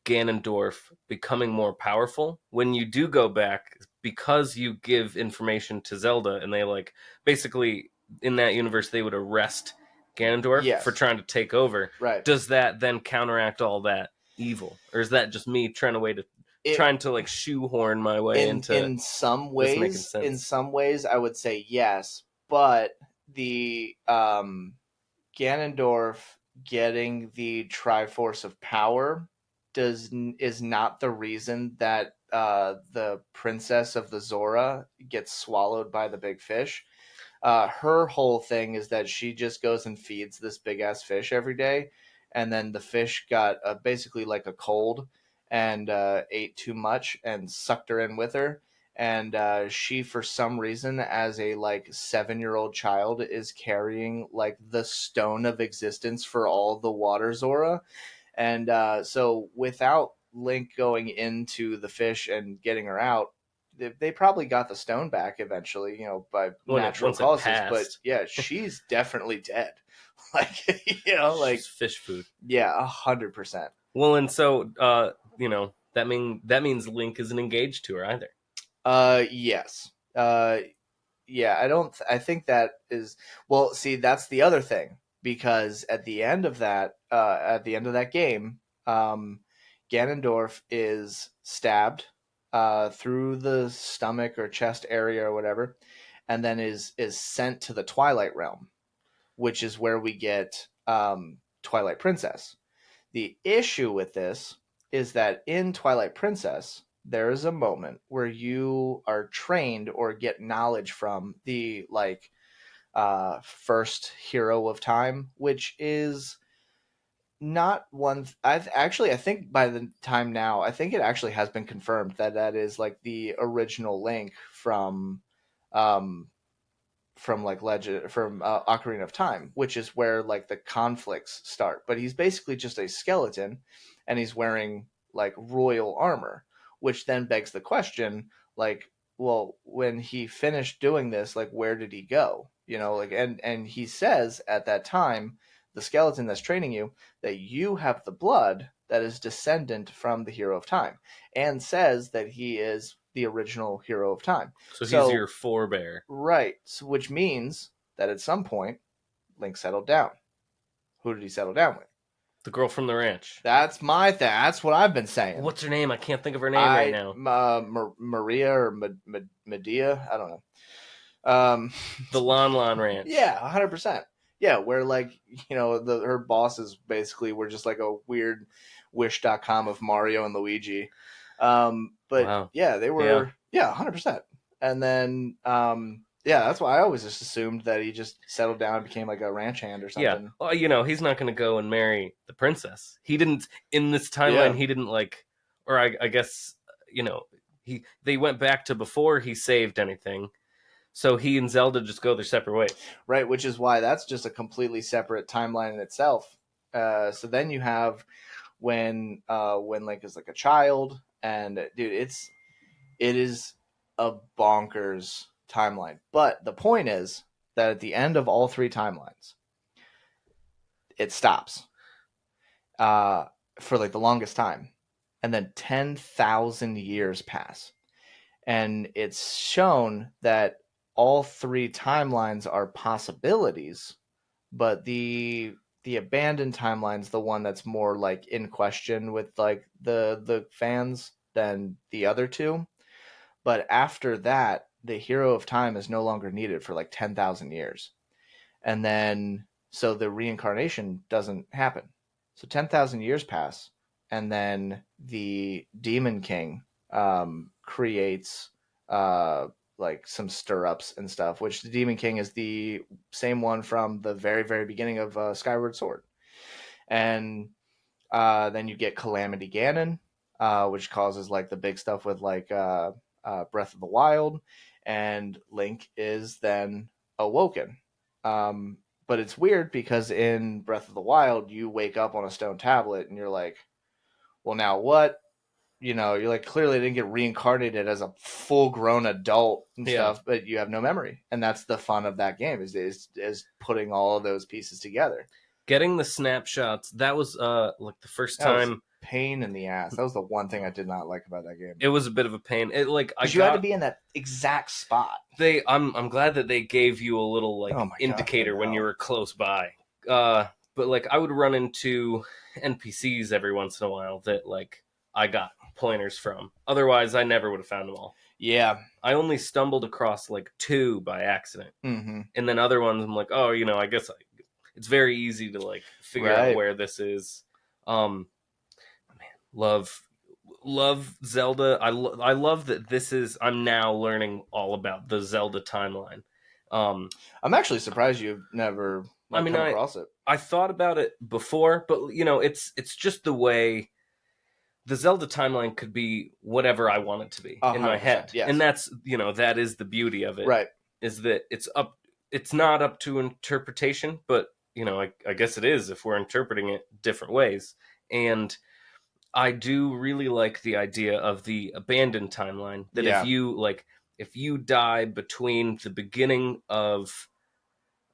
Ganondorf becoming more powerful, when you do go back, because you give information to Zelda, and they like basically in that universe they would arrest Ganondorf for trying to take over. Right. Does that then counteract all that evil, or is that just me trying to like shoehorn my way into? In some ways, I would say yes, but the Ganondorf getting the Triforce of Power is not the reason that the princess of the Zora gets swallowed by the big fish. Her whole thing is that she just goes and feeds this big ass fish every day, and then the fish got basically like a cold and ate too much and sucked her in with her. And she, for some reason, as a like 7-year-old child, is carrying like the stone of existence for all the water Zora. And so without Link going into the fish and getting her out, they probably got the stone back eventually, by natural causes. But yeah, she's definitely dead. Like, like she's fish food. Yeah, 100%. Well, and so that means Link isn't engaged to her either. Yes. Yeah, I think that is, well, see, that's the other thing, because at the end of that game, Ganondorf is stabbed through the stomach or chest area or whatever, and then is sent to the Twilight Realm, which is where we get Twilight Princess. The issue with this is that in Twilight Princess, there is a moment where you are trained or get knowledge from the first hero of time, which is not one. I think by the time now, I think it actually has been confirmed that is like the original Link from like Legend, from Ocarina of Time, which is where like the conflicts start. But he's basically just a skeleton, and he's wearing like royal armor, which then begs the question, like, well, when he finished doing this, like, where did he go? And he says at that time, the skeleton that's training you, that you have the blood that is descendant from the hero of time, and says that he is the original hero of time. So he's your forebear. Right. So, which means that at some point, Link settled down. Who did he settle down with? The girl from the ranch. That's my thing. That's what I've been saying. What's her name? I can't think of her name right now. Maria or Medea? I don't know. The Lon Lon Ranch. Yeah, 100%. Yeah, where like her bosses basically were just like a weird Wish.com of Mario and Luigi. But Wow. yeah, they Yeah. were 100%. And then that's why I always just assumed that he just settled down and became like a ranch hand or Yeah. something. Well, he's not going to go and marry the princess. He didn't in this Yeah. timeline. He didn't like, or I guess they went back to before he saved anything. So he and Zelda just go their separate ways. Right, which is why that's just a completely separate timeline in itself. So then you have when Link is like a child, and dude, it is a bonkers timeline. But the point is that at the end of all three timelines, it stops for like the longest time, and then 10,000 years pass, and it's shown that all three timelines are possibilities, but the abandoned timeline's the one that's more like in question with like the fans than the other two. But after that, the hero of time is no longer needed for like 10,000 years. And then so the reincarnation doesn't happen. So 10,000 years pass, and then the Demon King creates like some stirrups and stuff, which the Demon King is the same one from the very, very beginning of Skyward Sword. And then you get Calamity Ganon, which causes like the big stuff with like Breath of the Wild, and Link is then awoken. But it's weird because in Breath of the Wild, you wake up on a stone tablet and you're like, well, now what? You're like, clearly didn't get reincarnated as a full grown adult and stuff, but you have no memory. And that's the fun of that game is putting all of those pieces together. Getting the snapshots, that was like the first time. Pain in the ass. That was the one thing I did not like about that game. It was a bit of a pain. You had to be in that exact spot. I'm glad that they gave you a little like indicator when you were close by. But like I would run into NPCs every once in a while that like I got pointers from. Otherwise, I never would have found them all. Yeah, I only stumbled across like 2 by accident, mm-hmm. and then other ones I'm like, oh, I guess it's very easy to like figure out where this is. Love Zelda. I love that this is. I'm now learning all about the Zelda timeline. I'm actually surprised you've never come across it. I thought about it before, but it's just the way the Zelda timeline could be whatever I want it to be in my head, yes. And that's that is the beauty of it, right? Is that it's not up to interpretation, but I guess it is if we're interpreting it different ways. And I do really like the idea of the abandoned timeline. That if you die between the beginning of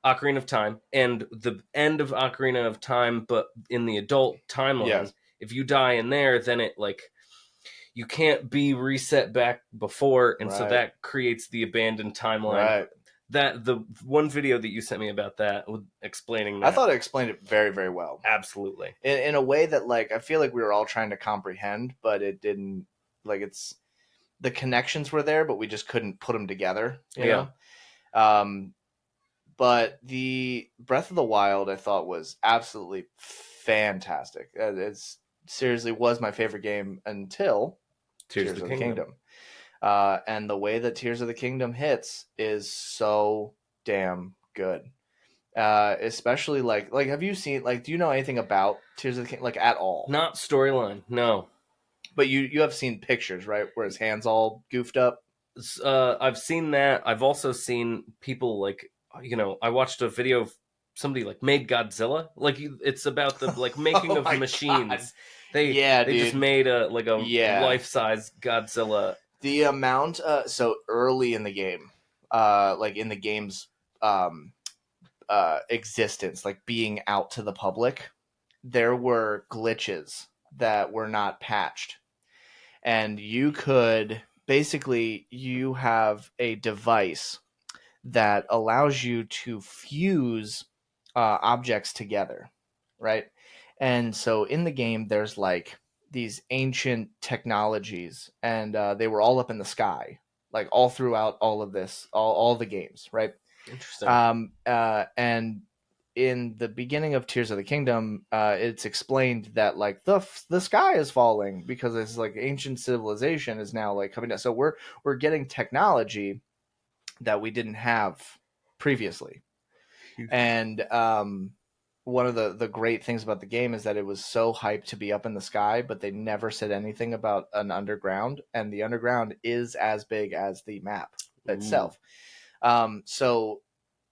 Ocarina of Time and the end of Ocarina of Time, but in the adult timeline, if you die in there, then it like you can't be reset back before, and so that creates the abandoned timeline. Right. That the one video that you sent me about that, explaining that, I thought it explained it very, very well. Absolutely, in a way that like I feel like we were all trying to comprehend, but it didn't. Like it's the connections were there, but we just couldn't put them together. You know? But the Breath of the Wild I thought was absolutely fantastic. It's seriously was my favorite game until Tears of the Kingdom. And the way that Tears of the Kingdom hits is so damn good. Especially like have you seen do you know anything about Tears of the Kingdom at all? Not storyline, no. But you have seen pictures, right, where his hands all goofed up? I've seen that. I've also seen people I watched a video of somebody made Godzilla. It's about the making of the machines. God. They just made a life-size Godzilla. The amount so early in the game, in the game's existence, being out to the public, there were glitches that were not patched, and you could basically you have a device that allows you to fuse objects together, right? And so in the game, there's these ancient technologies, and they were all up in the sky, all throughout all of this, all the games, right? Interesting. And in the beginning of Tears of the Kingdom, it's explained that like the sky is falling because it's like ancient civilization is now like coming down. So we're getting technology that we didn't have previously. And one of the great things about the game is that it was so hyped to be up in the sky, but they never said anything about an underground, and the underground is as big as the map itself. So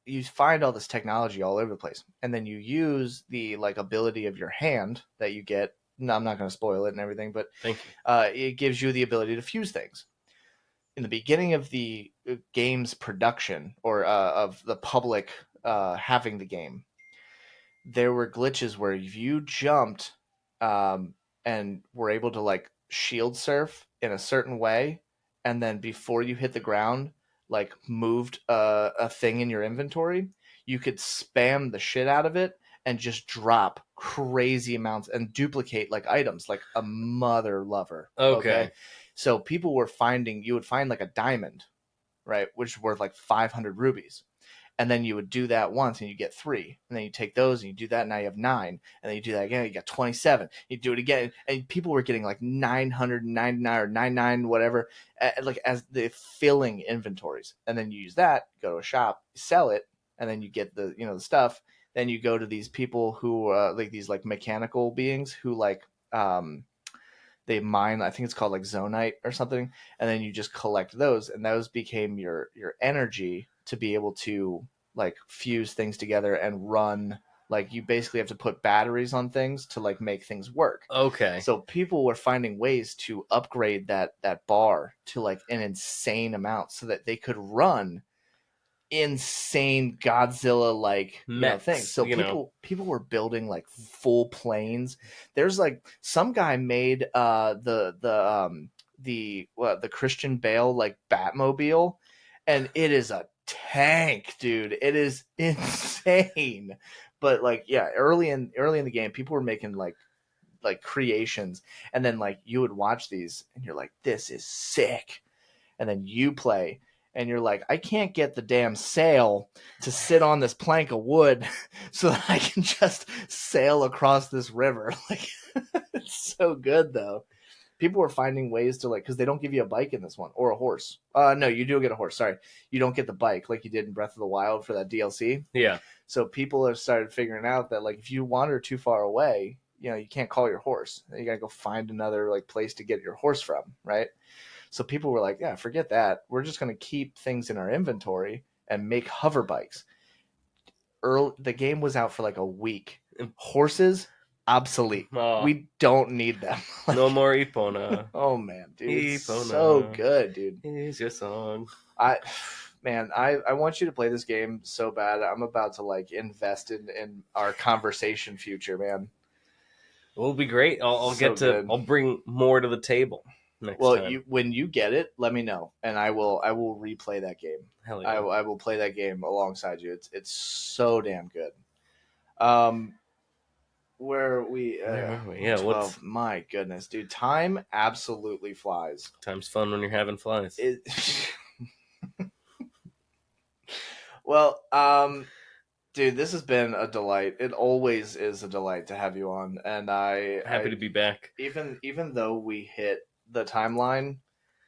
you find all this technology all over the place, and then you use the like ability of your hand that you get. No, I'm not going to spoil it and everything, but Thank you. it gives you the ability to fuse things. In the beginning of the game's production, or of the public having the game, there were glitches where if you jumped and were able to like shield surf in a certain way, and then before you hit the ground, like moved a thing in your inventory, you could spam the shit out of it and just drop crazy amounts and duplicate like items like a mother lover. Okay. So people were finding, you would find like a diamond, right, which is worth like 500 rubies. And then you would do that once and you get 3. And then you take those and you do that, and now you have 9. And then you do that again, you got 27. You do it again. And people were getting like 999 or 99, whatever, like as the filling inventories. And then you use that, go to a shop, sell it, and then you get the, the stuff. Then you go to these people who like these like mechanical beings who like they mine, I think it's called like zonite or something, and then you just collect those, and those became your energy to be able to like fuse things together and run. Like you basically have to put batteries on things to like make things work. Okay. So people were finding ways to upgrade that bar to like an insane amount so that they could run insane Godzilla like things. So people were building like full planes. There's like some guy made the Christian Bale like Batmobile, and it is a tank, dude. It is insane. But like early in the game, people were making like creations, and then like you would watch these and you're like, this is sick. And then you play and you're like, I can't get the damn sail to sit on this plank of wood so that I can just sail across this river. Like, it's so good though. People were finding ways to like, because they don't give you a bike in this one, or a horse. No, you do get a horse. Sorry, you don't get the bike like you did in Breath of the Wild for that DLC. Yeah. So people have started figuring out that like if you wander too far away, you can't call your horse. You gotta go find another like place to get your horse from, right? So people were like, yeah, forget that. We're just going to keep things in our inventory and make hover bikes. The game was out for like a week. Horses, obsolete. Oh. We don't need them. Like, no more Epona. Oh, man, dude. It's Epona. so good, dude. Here's your song. I want you to play this game so bad. I'm about to like invest in our conversation future, man. It will be great. I'll bring more to the table. Next time. When you get it, let me know, and I will replay that game. Hell yeah. I will play that game alongside you. It's so damn good. Where are we? Yeah, 12. My goodness, dude, time absolutely flies. Time's fun when you're having flies. Well, dude, this has been a delight. It always is a delight to have you on, and happy to be back. Even though we hit the timeline,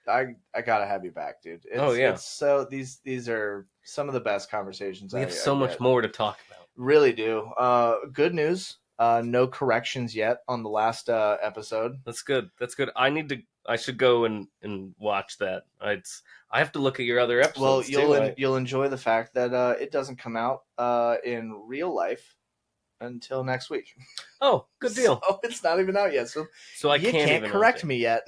I gotta have you back, dude. It's so these are some of the best conversations. We have so much more to talk about. Really do. Good news. No corrections yet on the last episode. That's good. I should go and watch that. I have to look at your other episodes. Well, you'll enjoy the fact that it doesn't come out in real life until next week. Oh, good deal. So it's not even out yet. So I can't correct me yet.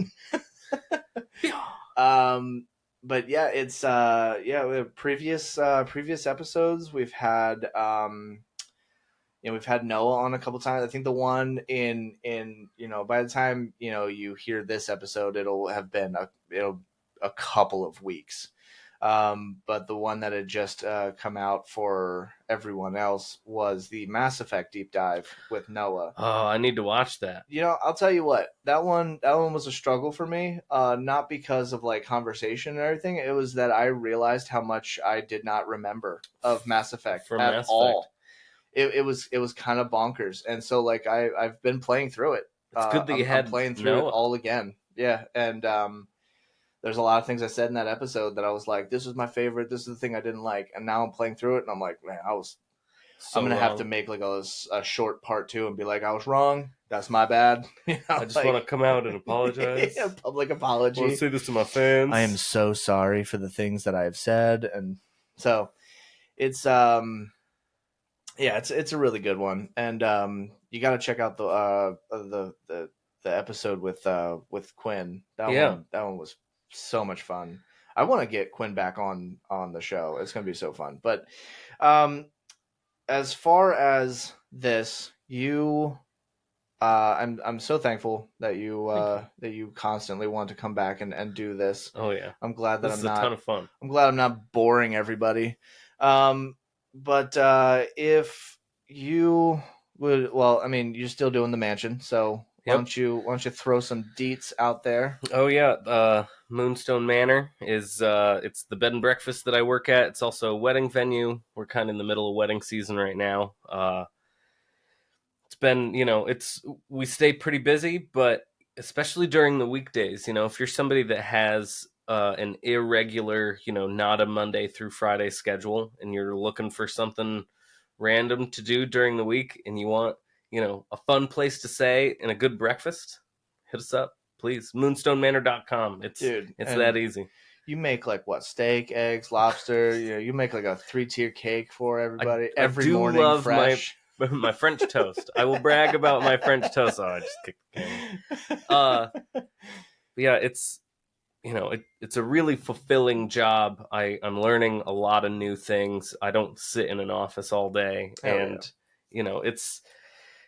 But yeah, it's we have previous episodes. We've had we've had Noah on a couple times. I think the one in by the time you hear this episode, it'll have been a couple of weeks. But the one that had just come out for everyone else was the Mass Effect deep dive with Noah. Oh, I need to watch that. I'll tell you what, that one was a struggle for me. Not because of like conversation and everything. It was that I realized how much I did not remember of Mass Effect at all. it was kind of bonkers. And so like I've been playing through it. It's good that you I'm had playing through it all again. Yeah, and there's a lot of things I said in that episode that I was like, this is my favorite. This is the thing I didn't like, and now I'm playing through it, and I'm like, man, I'm gonna have to make like a short part 2 and be like, I was wrong. That's my bad. I just want to come out and apologize. A public apology. I want to say this to my fans. I am so sorry for the things that I have said, and so it's it's a really good one, and you got to check out the episode with Quinn. That one was so much fun. I want to get Quinn back on the show. It's gonna be so fun. But as far as this, I'm so thankful that you constantly want to come back and do this. Oh yeah, I'm glad that this is a ton of fun. I'm glad I'm not boring everybody. But if you would, well, I mean, you're still doing the mansion, so why don't you throw some deets out there? Oh yeah, Moonstone Manor is it's the bed and breakfast that I work at. It's also a wedding venue. We're kind of in the middle of wedding season right now. It's been, we stay pretty busy, but especially during the weekdays, if you're somebody that has an irregular, not a Monday through Friday schedule, and you're looking for something random to do during the week, and you want, a fun place to stay and a good breakfast, hit us up, please. Moonstonemanor.com. It's that easy. You make like what? Steak, eggs, lobster. You make like a 3-tier cake for everybody every morning. I love fresh. My French toast. I will brag about my French toast. Oh, I just kicked the camera. Yeah, it's it's a really fulfilling job. I'm learning a lot of new things. I don't sit in an office all day,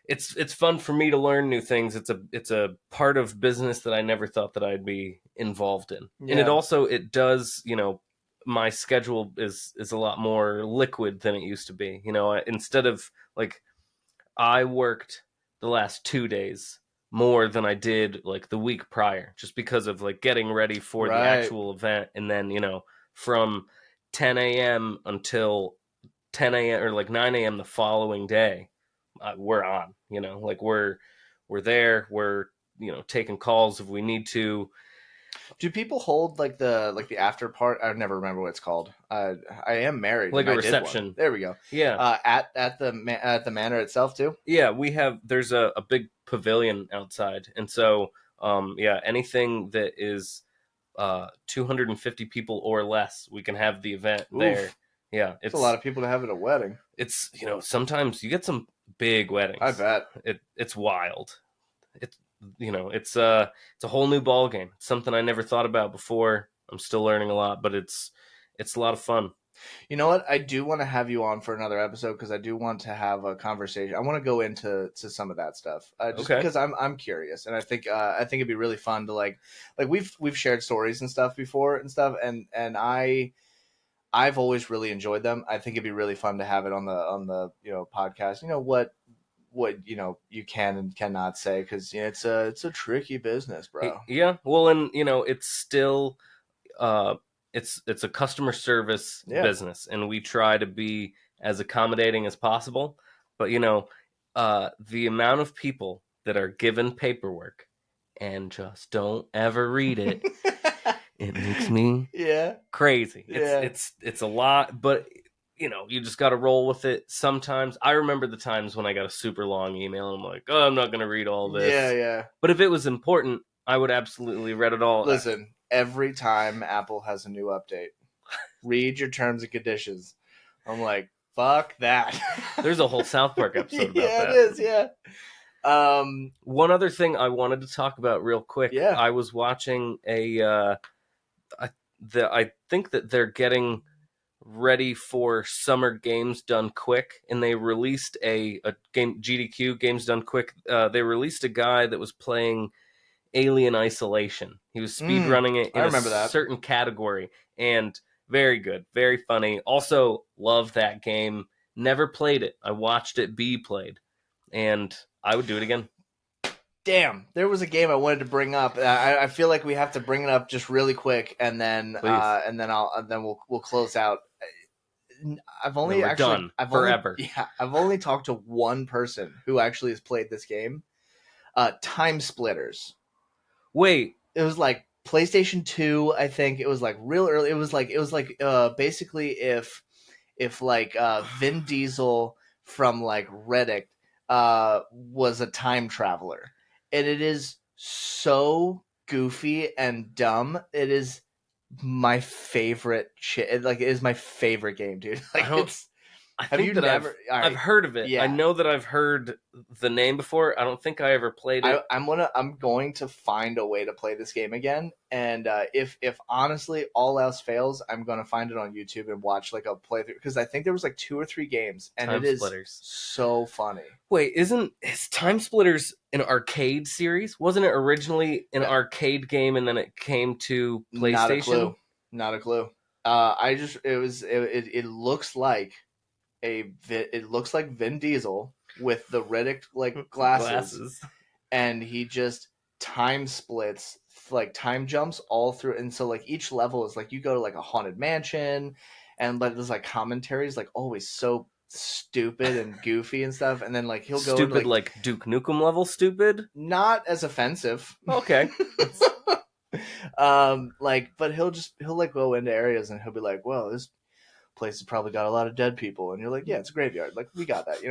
it's fun for me to learn new things. It's a part of business that I never thought that I'd be involved in, and it does. My schedule is a lot more liquid than it used to be. Instead of like, I worked the last 2 days more than I did like the week prior, just because of like getting ready for the actual event. And then, from 10 a.m. until 10 a.m. or like 9 a.m. the following day, we're on, like we're there, we're, taking calls if we need to. Do people hold like the after part? I never remember what it's called. I am married. Like a reception. There we go. Yeah. At the manor itself too. Yeah, there's a big pavilion outside, and so anything that is 250 people or less, we can have the event there. Yeah, it's a lot of people to have at a wedding. It's sometimes you get some big weddings. I bet it's wild. It's a whole new ball game. It's something I never thought about before. I'm still learning a lot, but it's a lot of fun. You know what? I do want to have you on for another episode because I do want to have a conversation. I want to go into some of that stuff because I'm curious, and I think it'd be really fun to like we've shared stories and stuff before and stuff, and I've always really enjoyed them. I think it'd be really fun to have it on the podcast. What you can and cannot say, because it's a tricky business, bro. Yeah, well, and it's still it's a customer service business, and we try to be as accommodating as possible. But the amount of people that are given paperwork and just don't ever read it, it makes me crazy. It's a lot, but you just got to roll with it. Sometimes I remember the times when I got a super long email and I'm like, oh, I'm not going to read all this. Yeah. But if it was important, I would absolutely read it all. Listen, every time Apple has a new update, read your terms and conditions. I'm like, fuck that. There's a whole South Park episode about that. It is, yeah. One other thing I wanted to talk about real quick. Yeah. I was watching I think that they're getting ready for Summer Games Done Quick, and they released a game, GDQ, Games Done Quick. They released a guy that was playing Alien Isolation. He was speedrunning it in a certain category, and very good, very funny. Also, love that game. Never played it. I watched it be played, and I would do it again. Damn, there was a game I wanted to bring up. I feel like we have to bring it up just really quick, and then we'll close out. I've And only then we're actually done I've forever. I've only talked to one person who actually has played this game. Time Splitters. Wait, It was like PlayStation 2, I think. It was like real early. It was like basically if like Vin Diesel from like Reddit was a time traveler. And it is so goofy and dumb. It is my favorite shit. Like it is my favorite game, dude. I Like don't. it's I have think you that never all I've right. heard of it. I Yeah. know that I've heard the name before. I don't think I ever played it. I'm going to find a way to play this game again, and if honestly all else fails, I'm going to find it on YouTube and watch like a playthrough because I think there was like 2 or 3 games, and Time it is Splitters. so funny. Wait, is Time Splitters an arcade series? Wasn't it originally an arcade game and then it came to PlayStation? Not a clue. Not a clue. I just it looks like it looks like Vin Diesel with the Riddick like glasses. And he just time splits like time jumps all through, and so like each level is like you go to like a haunted mansion, and but there's like commentaries like always so stupid and goofy and stuff, and then like he'll go Stupid into, like Duke Nukem level stupid? not as offensive. Okay. Like but he'll like go into areas and he'll be like, well, this place has probably got a lot of dead people, and you're like, yeah, it's a graveyard, like we got that,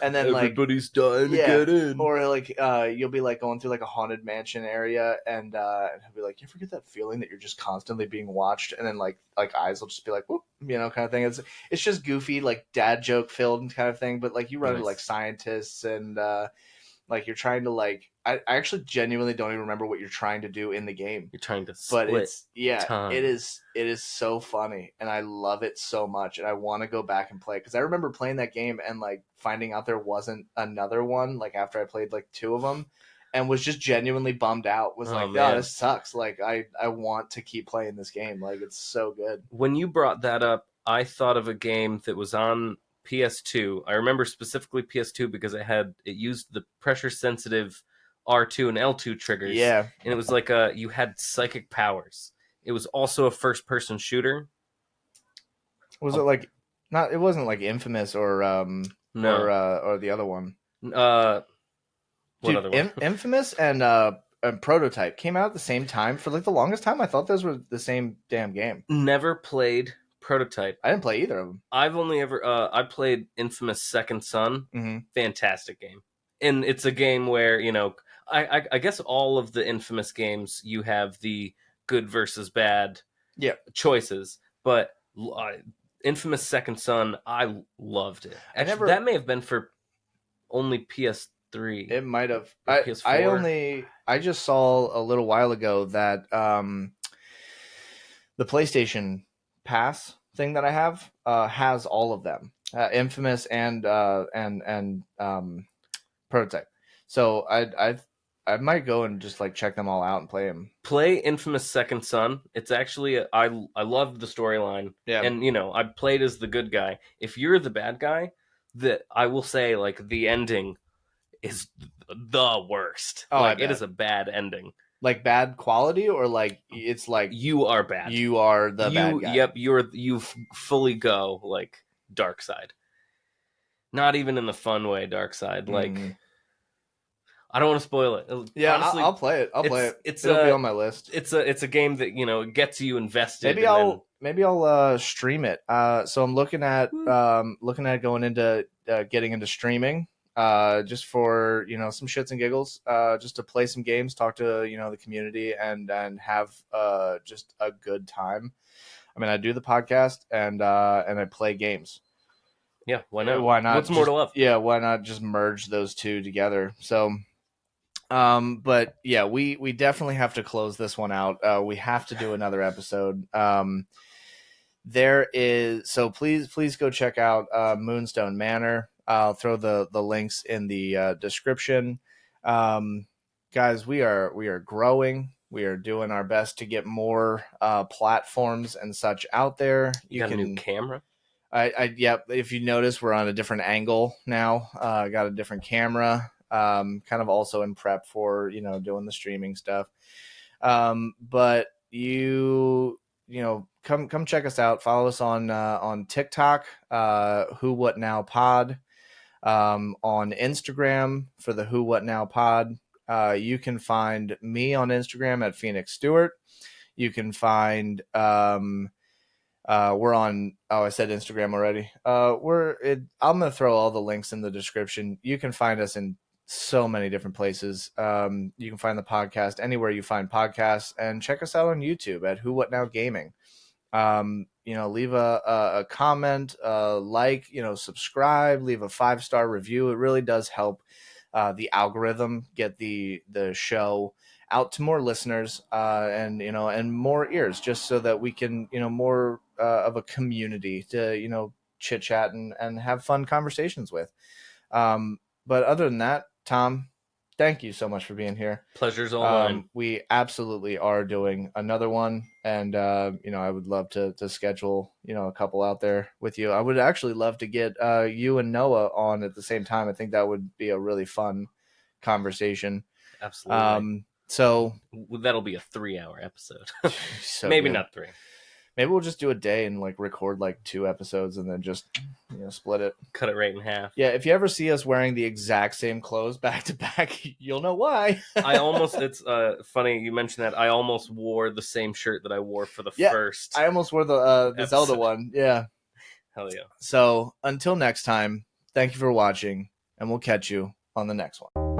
and then Everybody's dying to yeah, get in. or like you'll be like going through like a haunted mansion area, and he'll be like, you ever get that feeling that you're just constantly being watched, and then like eyes will just be like, whoop, kind of thing. It's just goofy, like dad joke filled kind of thing, but like you run into like scientists, and like you're trying to like I actually genuinely don't even remember what you're trying to do in the game. You're trying to split But it's time. it is so funny, and I love it so much, and I want to go back and play because I remember playing that game and like finding out there wasn't another one like after I played like 2 of them, and was just genuinely bummed out. Was like, man. no, this sucks. Like I want to keep playing this game. Like it's so good. When you brought that up, I thought of a game that was on PS2. I remember specifically PS2 because it used the pressure sensitive R2 and L2 triggers. Yeah, and it was like you had psychic powers. It was also a first person shooter. was it like not? It wasn't like Infamous or No. or the other one. What Dude, other one? Infamous and Prototype came out at the same time. For like the longest time, I thought those were the same damn game. Never played Prototype. I didn't play either of them. I've only ever I played Infamous Second Son. Mm-hmm. Fantastic game, and it's a game where I guess all of the Infamous games you have the good versus bad choices, but Infamous Second Son, I loved it. Actually, that may have been for only PS3. It might have. PS4. I just saw a little while ago that the PlayStation Pass thing that I have has all of them, Infamous and Prototype. So I might go and just like check them all out and play them. Play Infamous Second Son. It's actually I loved the storyline. Yeah. And I played as the good guy. If you're the bad guy, I will say like the ending is the worst. Oh, like it is a bad ending. Like bad quality, or like it's like you are bad. You are the bad guy. Yep, you fully go like dark side. Not even in the fun way, dark side. Like I don't want to spoil it. Yeah, honestly, I'll play it. It'll be on my list. It's a game that gets you invested. Maybe I'll stream it. So I'm looking at going into getting into streaming. Just for some shits and giggles, just to play some games, talk to the community, and have just a good time. I mean, I do the podcast and I play games. Yeah, why not? Why not? What's more to love? Yeah, why not just merge those two together? So, but yeah, we definitely have to close this one out. We have to do another episode. There is, so please go check out Moonstone Manor. I'll throw the links in the description. Guys, we are growing. We are doing our best to get more platforms and such out there. You got a new camera? Yep. If you notice, we're on a different angle now. I got a different camera. Kind of also in prep for doing the streaming stuff. But you come check us out. Follow us on TikTok, Who What Now Pod, on Instagram for the Who What Now Pod. You can find me on Instagram at Phoenix Stewart. You can find we're on. Oh, I said Instagram already. I'm gonna throw all the links in the description. You can find us in so many different places. You can find the podcast anywhere you find podcasts, and check us out on YouTube at Who What Now Gaming. Leave a comment, subscribe, leave a 5-star review. It really does help the algorithm get the show out to more listeners, and more ears, just so that we can, more of a community to, chit chat and have fun conversations with. But other than that, Tom, thank you so much for being here. Pleasure's all mine. We absolutely are doing another one, and I would love to schedule a couple out there with you. I would actually love to get you and Noah on at the same time. I think that would be a really fun conversation. Absolutely. So that'll be a 3-hour episode. So maybe good. Not 3. Maybe we'll just do a day and record 2 episodes and then just split it. Cut it right in half. Yeah, if you ever see us wearing the exact same clothes back to back, you'll know why. It's funny you mentioned that. I almost wore the same shirt that I wore for the first. I almost wore the Zelda one. Yeah. Hell yeah. So until next time, thank you for watching, and we'll catch you on the next one.